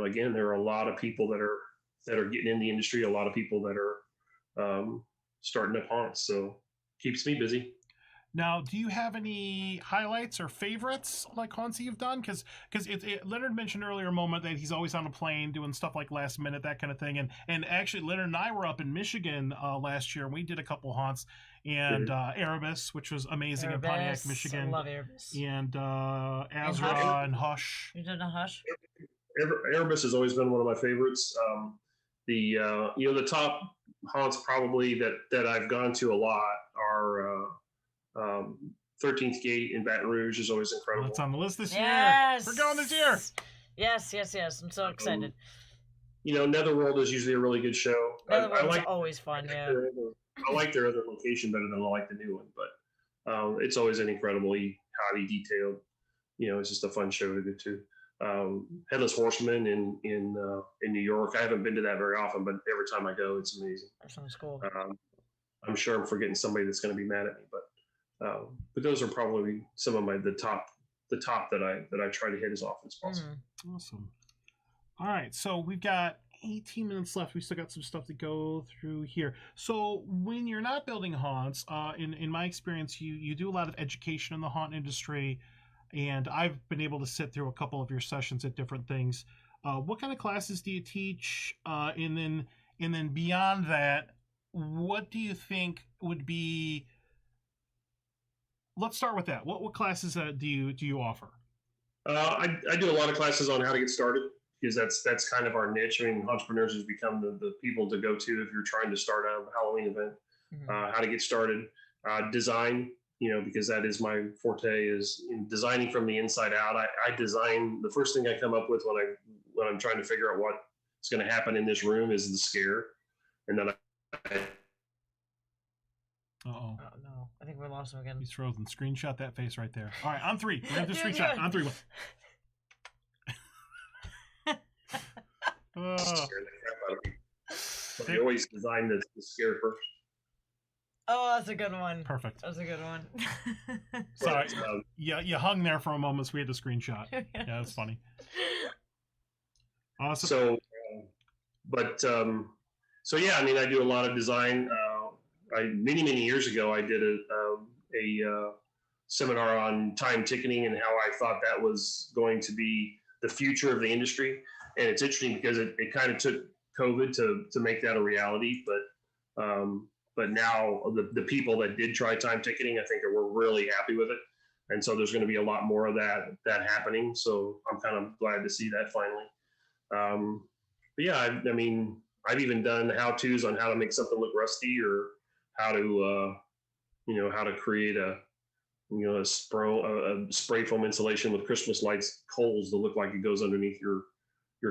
again, there are a lot of people that are getting in the industry, a lot of people that are starting up haunts. So keeps me busy. Now, do you have any highlights or favorites like haunts that you've done? Because Leonard mentioned earlier a moment that he's always on a plane doing stuff like last minute, that kind of thing. And actually, Leonard and I were up in Michigan last year, and we did a couple haunts. And Erebus, which was amazing in Pontiac, Michigan. I love Erebus. And Azra and Hush. You did a Hush? Erebus has always been one of my favorites. The top haunts probably that I've gone to a lot are 13th Gate in Baton Rouge is always incredible. It's on the list this yes! year. We're going this year. Yes. I'm so excited. Netherworld is usually a really good show. Netherworld's always fun, yeah. I like their other location better than I like the new one, but it's always an incredibly highly detailed. It's just a fun show to go to. Headless Horseman in New York. I haven't been to that very often, but every time I go, it's amazing. That sounds cool. I'm sure I'm forgetting somebody that's going to be mad at me, but those are probably some of the top that I try to hit as often as possible. Awesome. All right, so we've got 18 minutes left. We still got some stuff to go through here. So when you're not building haunts, in my experience, you do a lot of education in the haunt industry, and I've been able to sit through a couple of your sessions at different things. What kind of classes do you teach? And then beyond that, what do you think would be? Let's start with that. What classes do you offer? I do a lot of classes on how to get started, because that's kind of our niche. I mean, entrepreneurs has become the people to go to if you're trying to start a Halloween event. How to get started, design, because that is my forte, is in designing from the inside out. I design. The first thing I come up with when I'm trying to figure out what's going to happen in this room is the scare, and then Oh no, I think we lost him again. He's frozen. Screenshot that face right there. All right, on three. We're going to screenshot. On three. scare the crap out of me. But you always design the scare first. Oh, that's a good one. Perfect. That's a good one. Sorry. You hung there for a moment, so we had to screenshot. Yeah, that's funny. Awesome. So yeah, I mean, I do a lot of design. Many years ago, I did a seminar on time ticketing and how I thought that was going to be the future of the industry. And it's interesting because it kind of took COVID to make that a reality. But now the people that did try time ticketing, I think were really happy with it. And so there's going to be a lot more of that happening. So I'm kind of glad to see that finally. But yeah, I mean, I've even done how-tos on how to make something look rusty, or how to create a spray foam insulation with Christmas lights, coals to look like it goes underneath your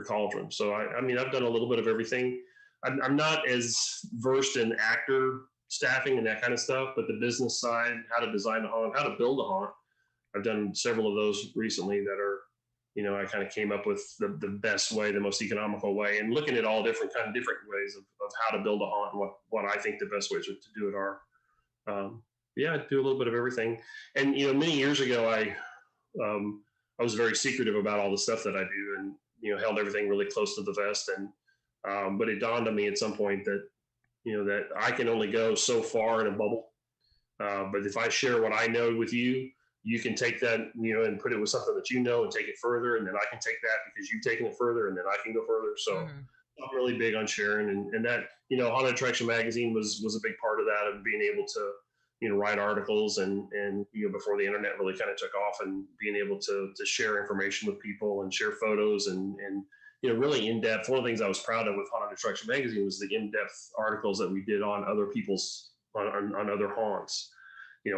cauldron. So I mean, I've done a little bit of everything. I'm not as versed in actor staffing and that kind of stuff, but the business side, how to design a haunt, how to build a haunt, I've done several of those recently that are, I kind of came up with the best way, the most economical way, and looking at all different ways of how to build a haunt and what I think the best ways to do it are. Yeah, I do a little bit of everything. And, many years ago, I was very secretive about all the stuff that I do, and, held everything really close to the vest. And, but it dawned on me at some point that, that I can only go so far in a bubble. But if I share what I know with you, you can take that, and put it with something that and take it further. And then I can take that because you've taken it further, and then I can go further. So I'm really big on sharing, and that, Haunted Attraction Magazine was a big part of that, of being able to, write articles and before the internet really kind of took off, and being able to share information with people and share photos and really in-depth. One of the things I was proud of with Haunted Attraction Magazine was the in-depth articles that we did on other people's, on other haunts,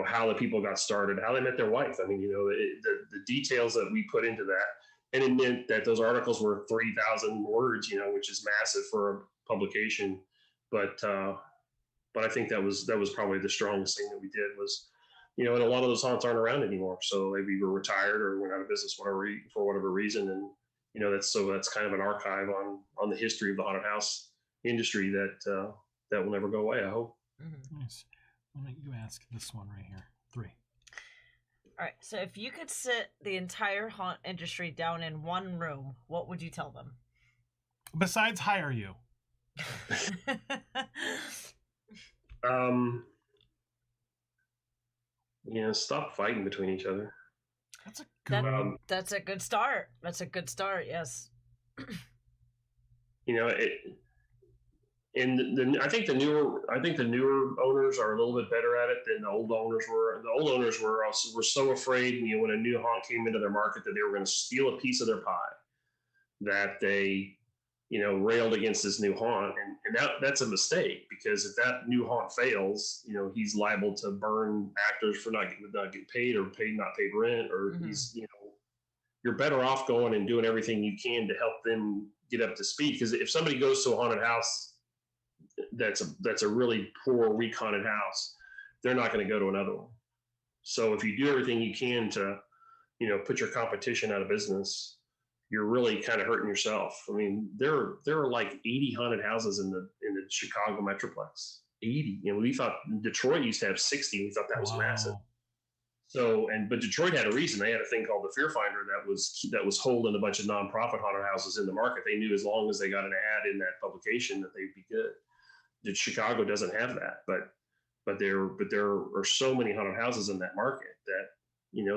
how the people got started, how they met their wife. I mean, the details that we put into that. And it meant that those articles were 3,000 words, which is massive for a publication. But I think that was probably the strongest thing that we did was, and a lot of those haunts aren't around anymore. So maybe we're retired or we're out of business, for whatever reason. And, that's kind of an archive on the history of the haunted house industry that that will never go away, I hope. Mm-hmm. Nice. Why don't you ask this one right here? 3. All right. So if you could sit the entire haunt industry down in one room, what would you tell them? Besides hire you. Stop fighting between each other. That's a good that's a good start. That's a good start. Yes. I think the newer owners are a little bit better at it than the old owners were. The old owners were so afraid, when a new haunt came into their market, that they were going to steal a piece of their pie, that they, railed against this new haunt, and that's a mistake, because if that new haunt fails, he's liable to burn actors for not getting paid, or not paid rent, or he's, you're better off going and doing everything you can to help them get up to speed. Because if somebody goes to a haunted house that's a really poor, weak haunted house, they're not going to go to another one. So if you do everything you can to, put your competition out of business, you're really kind of hurting yourself. I mean, there are like 80 haunted houses in the Chicago Metroplex. 80. We thought Detroit used to have 60. We thought that was massive. So, but Detroit had a reason. They had a thing called the Fear Finder that was holding a bunch of nonprofit haunted houses in the market. They knew as long as they got an ad in that publication that they'd be good. Chicago doesn't have that, but there are so many haunted houses in that market that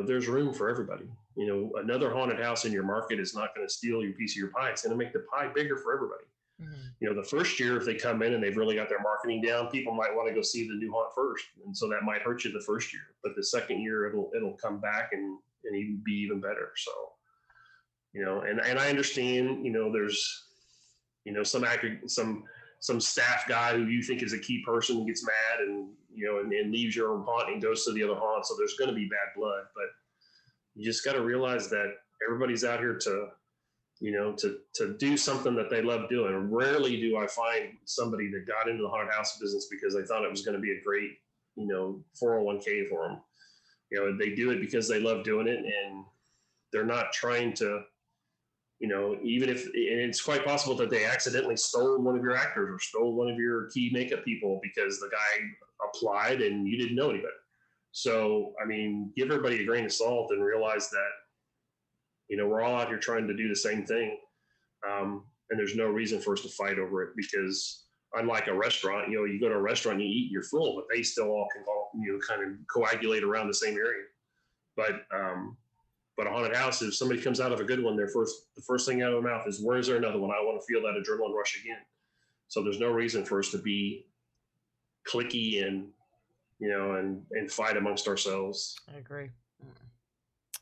there's room for everybody. Another haunted house in your market is not going to steal your piece of your pie. It's going to make the pie bigger for everybody. Mm-hmm. The first year, if they come in and they've really got their marketing down, people might want to go see the new haunt first, and so that might hurt you the first year. But the second year, it'll come back and even be even better. So, and I understand. There's some staff guy who you think is a key person gets mad and and leaves your haunt and goes to the other haunt. So there's going to be bad blood, but you just got to realize that everybody's out here to do something that they love doing. Rarely do I find somebody that got into the haunted house business because they thought it was going to be a great 401k for them. They do it because they love doing it, and they're not trying to. Even if, and it's quite possible that they accidentally stole one of your actors or stole one of your key makeup people because the guy applied and you didn't know any better. So, I mean, give everybody a grain of salt and realize that, we're all out here trying to do the same thing. And there's no reason for us to fight over it, because unlike a restaurant, you go to a restaurant and you eat, you're full, but they still all can, kind of coagulate around the same area. But a haunted house, if somebody comes out of a good one, the first thing out of their mouth is, "Where is there another one? I want to feel that adrenaline rush again." So there's no reason for us to be cliquey and and fight amongst ourselves. I agree.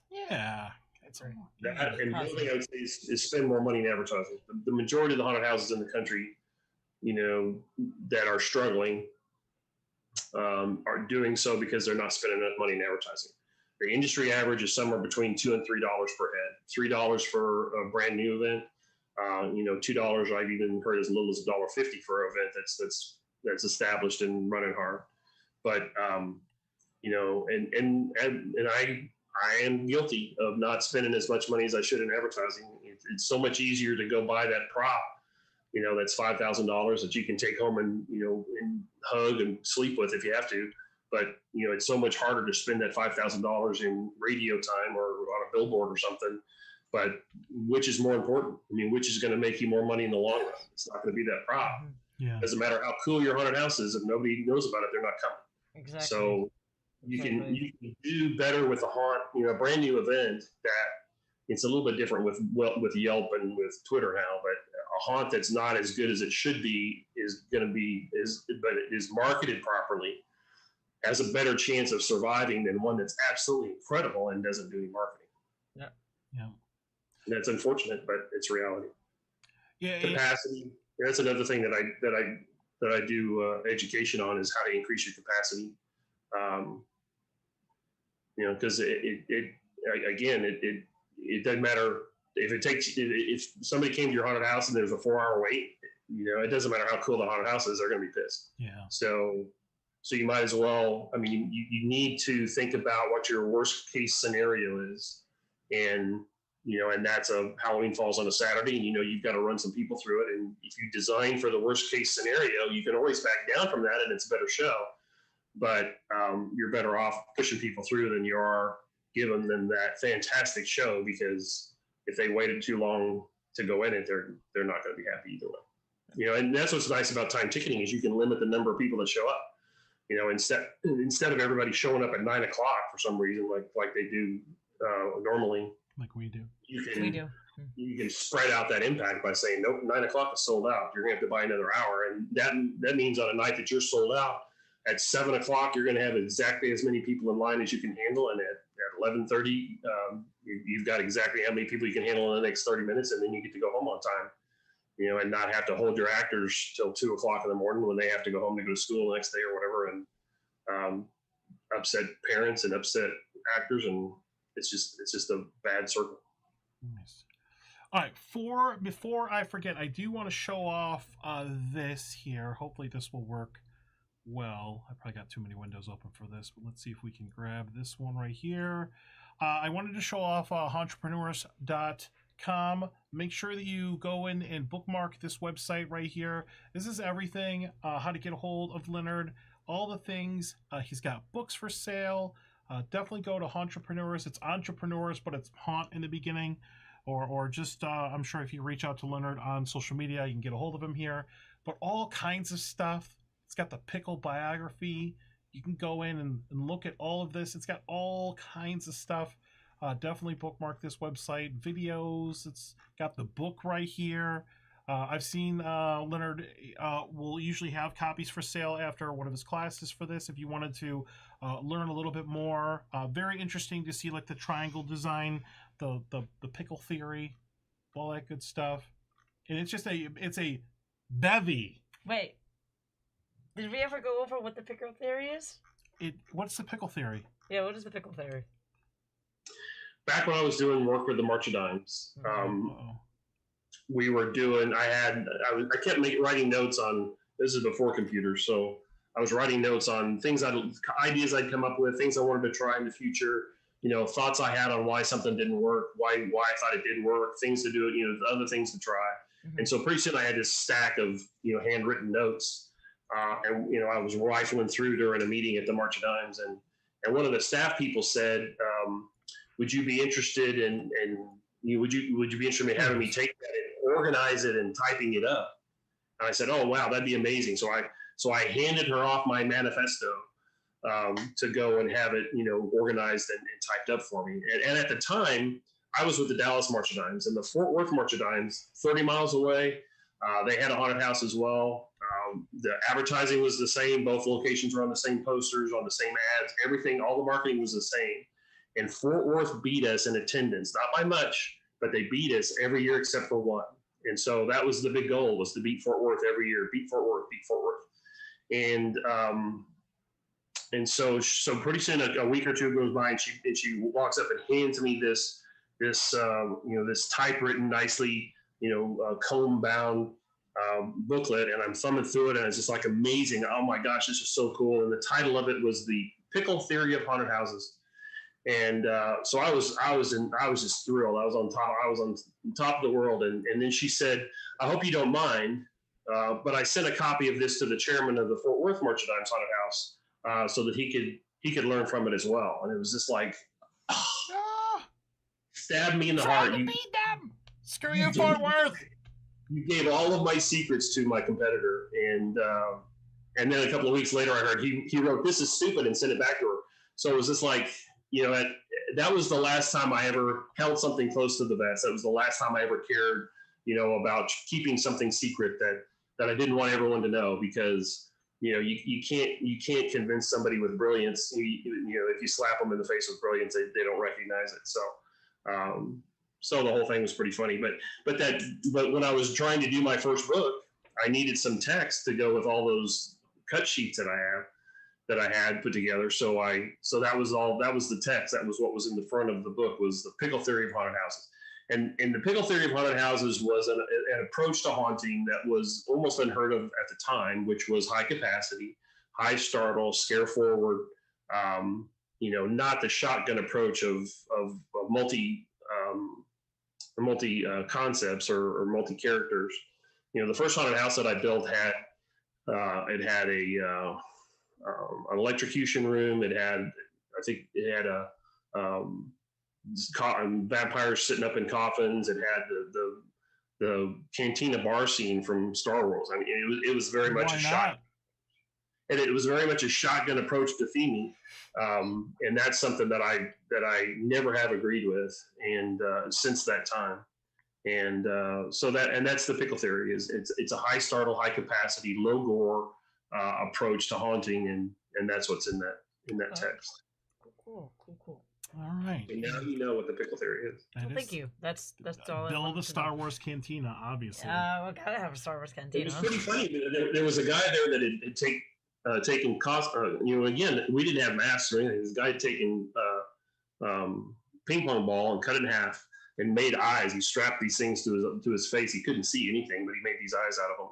Yeah. And the other thing I would say is spend more money in advertising. The majority of the haunted houses in the country, that are struggling, are doing so because they're not spending enough money in advertising. The industry average is somewhere between $2 and $3 per head. $3 for a brand new event. $2 I've even heard as little as $1.50 for an event that's established and running hard. But I am guilty of not spending as much money as I should in advertising. It's so much easier to go buy that prop, that's $5,000 that you can take home and and hug and sleep with if you have to. But it's so much harder to spend that $5,000 in radio time or on a billboard or something. But which is more important? I mean, which is going to make you more money in the long run? It's not going to be that prop. Yeah. Doesn't matter how cool your haunted house is. If nobody knows about it, they're not coming. Exactly. So you can do better with a haunt, a brand new event that it's a little bit different with Yelp and with Twitter now. But a haunt that's not as good as it should be but it is marketed properly, has a better chance of surviving than one that's absolutely incredible and doesn't do any marketing. Yeah. And that's unfortunate, but it's reality. Yeah. Capacity. That's another thing that I do education on, is how to increase your capacity. Because it doesn't matter if somebody came to your haunted house and there's a 4-hour wait. It doesn't matter how cool the haunted house is; they're going to be pissed. Yeah. So you might as well. I mean, you need to think about what your worst case scenario is, and and that's Halloween falls on a Saturday, and you've got to run some people through it. And if you design for the worst case scenario, you can always back down from that, and it's a better show. But you're better off pushing people through than you are giving them that fantastic show, because if they waited too long to go in it, they're not going to be happy either way. And that's what's nice about time ticketing is you can limit the number of people that show up. Instead of everybody showing up at 9 o'clock for some reason, like they do normally, like we do. You can spread out that impact by saying, nope, 9 o'clock is sold out. You're going to have to buy another hour, and that means on a night that you're sold out, at 7 o'clock you're going to have exactly as many people in line as you can handle, and at 11:30 you've got exactly how many people you can handle in the next 30 minutes, and then you get to go home on time. And not have to hold your actors till 2 o'clock in the morning when they have to go home to go to school the next day or whatever, and upset parents and upset actors, and it's just a bad circle. Nice. All right, before I forget, I do want to show off this here. Hopefully this will work well. I probably got too many windows open for this, but let's see if we can grab this one right here. I wanted to show off entrepreneurs.com. Make sure that you go in and bookmark this website right here. This is everything, how to get a hold of Leonard, all the things. He's got books for sale. Definitely go to Entrepreneurs. It's Entrepreneurs, but it's Haunt in the beginning. Or just, I'm sure if you reach out to Leonard on social media, you can get a hold of him here. But all kinds of stuff. It's got the Pickel biography. You can go in and look at all of this. It's got all kinds of stuff. Definitely bookmark this website. Videos. It's got the book right here. I've seen Leonard will usually have copies for sale after one of his classes for this if you wanted to learn a little bit more. Very interesting to see like the triangle design, the Pickel theory, all that good stuff. And it's a bevy. Wait. Did we ever go over what the Pickel theory is? What's the Pickel theory? Yeah, what is the Pickel theory? Back when I was doing work with the March of Dimes, we were doing. I kept writing notes on. This is before computers, so I was writing notes on things ideas I'd come up with, things I wanted to try in the future. Thoughts I had on why something didn't work, why I thought it did work, things to do, other things to try. Mm-hmm. And so pretty soon I had this stack of handwritten notes. And I was rifling through during a meeting at the March of Dimes, and one of the staff people said, "Would you be interested in would you be interested in having me take that and organize it and typing it up?" And I said, "Oh wow, that'd be amazing." So I handed her off my manifesto to go and have it organized and typed up for me. And at the time, I was with the Dallas March of Dimes, and the Fort Worth March of Dimes, 30 miles away. They had a haunted house as well. The advertising was the same. Both locations were on the same posters, on the same ads. Everything, all the marketing was the same. And Fort Worth beat us in attendance, not by much, but they beat us every year except for one. And so that was the big goal, was to beat Fort Worth every year. Beat Fort Worth, beat Fort Worth. And so pretty soon, a week or two goes by, and she walks up and hands me this typewritten, nicely, comb bound booklet, and I'm thumbing through it, and it's just like amazing. Oh my gosh, this is so cool. And the title of it was The Pickel Theory of Haunted Houses. And so I was just thrilled. I was on top of the world. And then she said, "I hope you don't mind, but I sent a copy of this to the chairman of the Fort Worth March of Dimes Haunted House so that he could learn from it as well." And it was just like, stabbed me in the heart. You beat them. Screw you, Fort Worth. You gave all of my secrets to my competitor, and then a couple of weeks later, I heard he wrote, "This is stupid," and sent it back to her. So it was just like, that was the last time I ever held something close to the vest. That was the last time I ever cared, about keeping something secret that I didn't want everyone to know, because you can't convince somebody with brilliance. If you slap them in the face with brilliance, they don't recognize it. So the whole thing was pretty funny, but when I was trying to do my first book, I needed some text to go with all those cut sheets that I had put together. So that was the text. That was what was in the front of the book, was the Pickel Theory of Haunted Houses. And the Pickel Theory of Haunted Houses was an approach to haunting that was almost unheard of at the time, which was high capacity, high startle, scare forward, not the shotgun approach of multi multi concepts or multi characters. You know, the first haunted house that I built had it had an electrocution room. It had, I think, it had a vampires sitting up in coffins. It had the cantina bar scene from Star Wars. I mean, it was very much a shot, and it was very much a shotgun approach to theming. And that's something that I never have agreed with, and since that time. And so that's the Pickel theory. Is it's a high startle, high capacity, low gore approach to haunting, and that's what's in that text. Cool. All right. And now you know what the Pickel theory is. Well, thank you. That's all. Build a Star Wars cantina, obviously. We gotta have a Star Wars cantina. It was pretty funny. There was a guy there that had taken cost. Again, we didn't have masks or anything. This guy had taken ping pong ball and cut it in half and made eyes. He strapped these things to his face. He couldn't see anything, but he made these eyes out of them.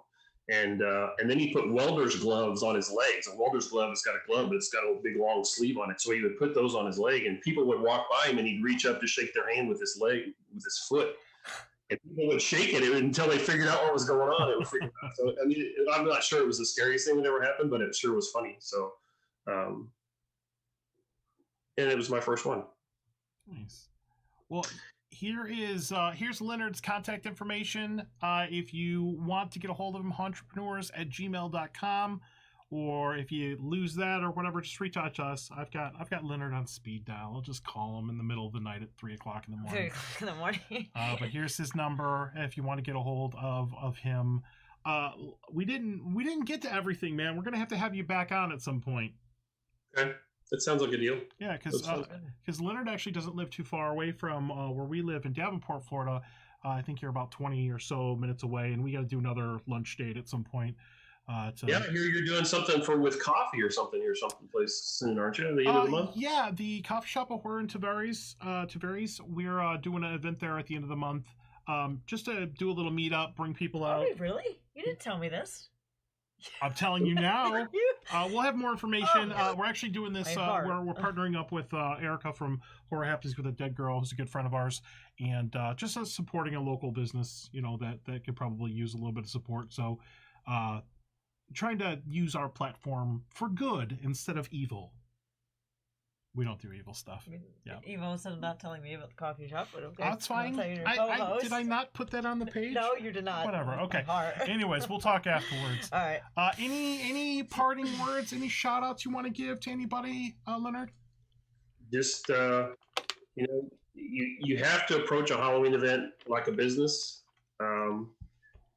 And then he put welder's gloves on his legs. A welder's glove has got a glove, but it's got a big long sleeve on it. So he would put those on his leg, and people would walk by him, and he'd reach up to shake their hand with his leg, with his foot. And people would shake it until they figured out what was going on. It was freaking out. So, I mean, I'm not sure it was the scariest thing that ever happened, but it sure was funny. So, and it was my first one. Nice. Well, here's Leonard's contact information. If you want to get a hold of him, entrepreneurs@gmail.com, or if you lose that or whatever, just reach out to us. I've got Leonard on speed dial. I'll just call him in the middle of the night at 3:00 in the morning. 3:00 in the morning. But here's his number if you want to get a hold of him. We didn't get to everything, man. We're gonna have to have you back on at some point. Okay. That sounds like a deal. Yeah, because Leonard actually doesn't live too far away from where we live in Davenport, Florida. I think you're about 20 or so minutes away, and we got to do another lunch date at some point. I hear you're doing something with coffee or something place soon, aren't you? At the end of the month? Yeah, the coffee shop up here in Tavares. We're doing an event there at the end of the month, just to do a little meetup, bring people out. Oh, really? You didn't tell me this. I'm telling you now. We'll have more information. We're actually doing this. We're partnering up with Erica from Horror Happenings with a Dead Girl, who's a good friend of ours, and just supporting a local business, that could probably use a little bit of support. So, trying to use our platform for good instead of evil. We don't do evil stuff. Yeah. Evil instead of not telling me about the coffee shop, but okay. That's fine. Did I not put that on the page? No, you did not. Whatever. Okay. Anyways, we'll talk afterwards. All right. Any parting words? Any shout outs you want to give to anybody, Leonard? Just you have to approach a Halloween event like a business.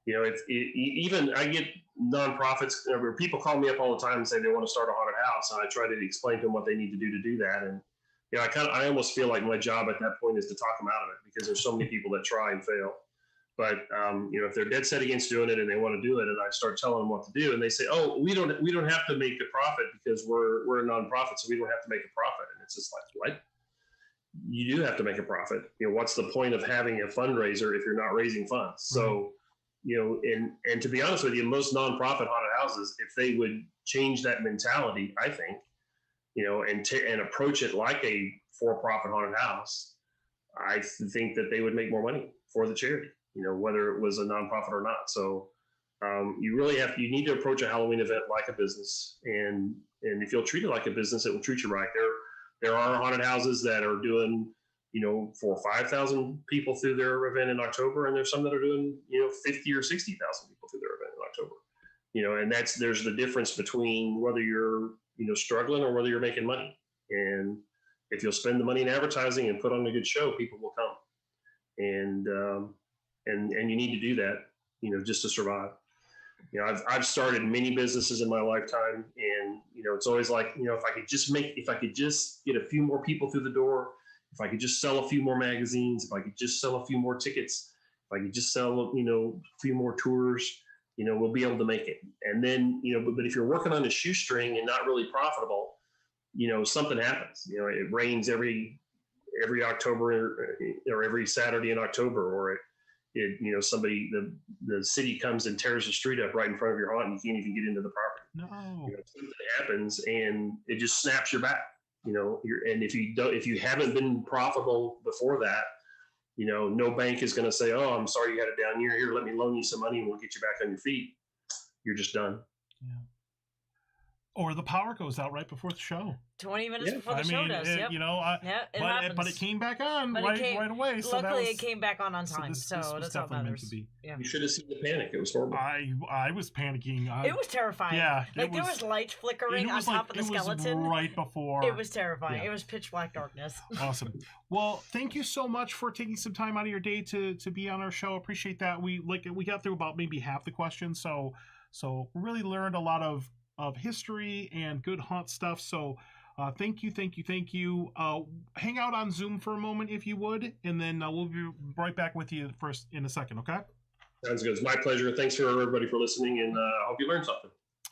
Even I get nonprofits where people call me up all the time and say they want to start a haunted house, and I try to explain to them what they need to do that. And I almost feel like my job at that point is to talk them out of it, because there's so many people that try and fail. But if they're dead set against doing it and they want to do it, and I start telling them what to do, and they say, "Oh, we don't have to make a profit because we're a nonprofit, so we don't have to make a profit." And it's just like, what? You do have to make a profit. What's the point of having a fundraiser if you're not raising funds? So. And to be honest with you, most nonprofit haunted houses, if they would change that mentality, I think, and approach it like a for-profit haunted house, I think that they would make more money for the charity, whether it was a nonprofit or not. So you need to approach a Halloween event like a business, and if you'll treat it like a business, it will treat you right. There are haunted houses that are doing 4,000 or 5,000 people through their event in October, and there's some that are doing 50 or 60,000 people through their event in October. And there's the difference between whether you're struggling or whether you're making money. And if you'll spend the money in advertising and put on a good show, people will come. And you need to do that, just to survive. I've started many businesses in my lifetime, and it's always like, if I could just get a few more people through the door. If I could just sell a few more magazines, if I could just sell a few more tickets, if I could just sell, a few more tours, we'll be able to make it. And then, but if you're working on a shoestring and not really profitable, something happens. It rains every October or every Saturday in October, or the city comes and tears the street up right in front of your haunt, and you can't even get into the property. No. Something happens and it just snaps your back. And if you haven't been profitable before that, no bank is going to say, "Oh, I'm sorry you had it down here. Here, let me loan you some money and we'll get you back on your feet." You're just done. Yeah. Or the power goes out right before the show. 20 minutes before the show does. Yep. But it came back on right away. So luckily, it came back on time. So that's all that matters. Yeah. You should have seen the panic. It was horrible. I was panicking. It was terrifying. Yeah. There was lights flickering on top of the skeleton. It was right before. It was terrifying. Yeah. It was pitch black darkness. Awesome. Well, thank you so much for taking some time out of your day to be on our show. Appreciate that. We got through about maybe half the questions. So really learned a lot of history and good haunt stuff. So thank you. Hang out on Zoom for a moment if you would, and then we'll be right back with you first in a second, okay? Sounds good. It's my pleasure. Thanks for everybody for listening, and I hope you learned something.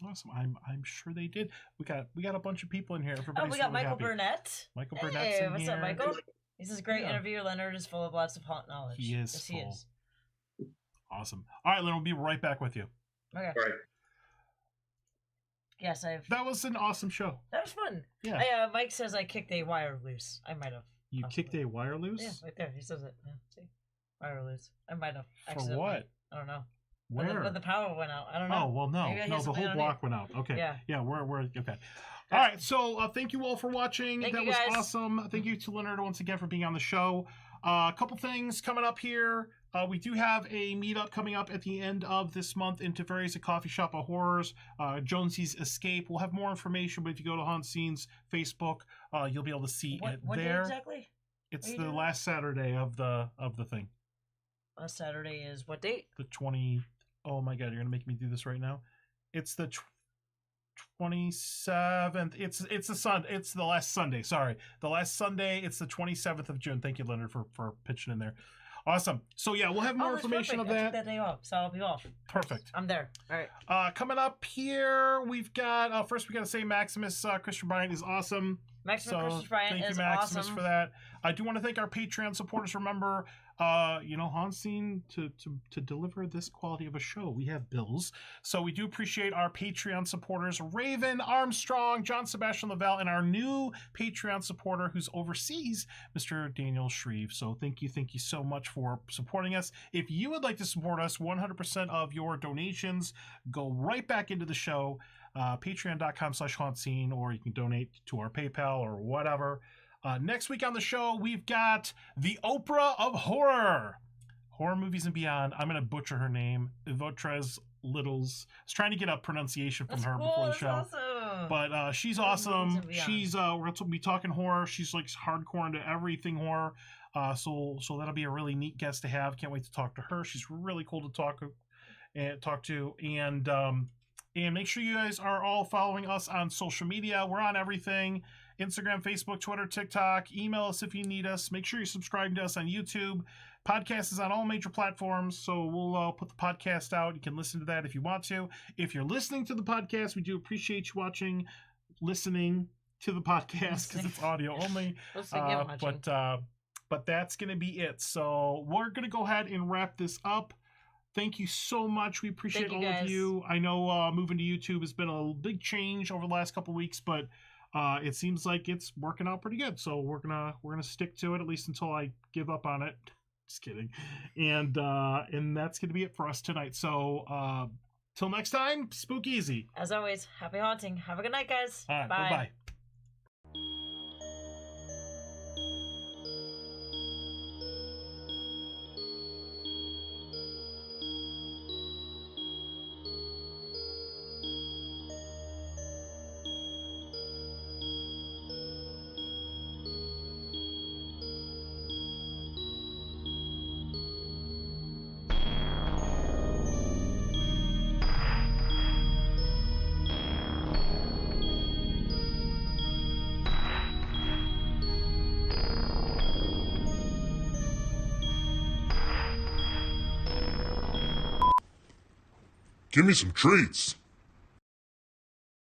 Awesome. I'm sure they did. We got a bunch of people in here. Everybody's we got really Michael happy. Burnett. Michael Burnett's in what's here. up, Michael? This is a great interview. Leonard is full of lots of haunt knowledge. He is. Yes, he is. Awesome. All right, Leonard, we'll be right back with you. Okay. All right. Yes, That was an awesome show. That was fun. Yeah. Mike says I kicked a wire loose. I might have. You kicked a wire loose? Yeah, right there. He says it. Yeah, see? Wire loose. I might have. For what? I don't know. Where? When the power went out. I don't know. Oh, well, no. No, the whole block went out. Okay. Yeah. We're okay. All right. So thank you all for watching. That was awesome. Thank you to Leonard once again for being on the show. A couple things coming up here. We do have a meetup coming up at the end of this month in Taveri's, a coffee shop of horrors. Jonesy's Escape. We'll have more information, but if you go to HauntScene's Facebook, you'll be able to see it what there. Day exactly? It's the last Saturday of the thing. Last Saturday is what date? The 20. Oh my God, you're gonna make me do this right now. It's the 27th. It's the last Sunday. Sorry, the last Sunday. It's the 27th of June. Thank you, Leonard, for pitching in there. Awesome. So yeah, we'll have more information of that. I took that day off, so I'll be off. Perfect. I'm there. All right. Coming up here, we've got first we got to say Maximus Christopher Bryant is awesome. Maximus Christopher Bryant is awesome. Thank you, Maximus, for that. I do want to thank our Patreon supporters. Remember, HauntScene to deliver this quality of a show, we have bills. So we do appreciate our Patreon supporters, Raven Armstrong, John Sebastian Lavelle, and our new Patreon supporter who's overseas, Mr. Daniel Shreve. So thank you so much for supporting us. If you would like to support us, 100% of your donations go right back into the show. Patreon.com/HauntScene, or you can donate to our PayPal or whatever. Next week on the show, we've got the Oprah of Horror Movies and Beyond. I'm going to butcher her name, Ivotrez Littles. I was trying to get a pronunciation from her before the show. Awesome. But she's awesome. She's we're going to be talking horror. She's like hardcore into everything horror. So that'll be a really neat guest to have. Can't wait to talk to her. She's really cool to talk to. And make sure you guys are all following us on social media. We're on everything. Instagram, Facebook, Twitter, TikTok. Email us if you need us. Make sure you subscribe to us on YouTube. Podcast is on all major platforms, so we'll put the podcast out. You can listen to that if you want to. If you're listening to the podcast, we do appreciate you listening to the podcast because it's audio only. But that's going to be it. So we're going to go ahead and wrap this up. Thank you so much. We appreciate all of you. I know moving to YouTube has been a big change over the last couple of weeks, but it seems like it's working out pretty good. So we're gonna stick to it at least until I give up on it. Just kidding. And that's gonna be it for us tonight. So till next time, spook easy. As always, happy haunting. Have a good night, guys. All right, bye. Bye. Give me some treats.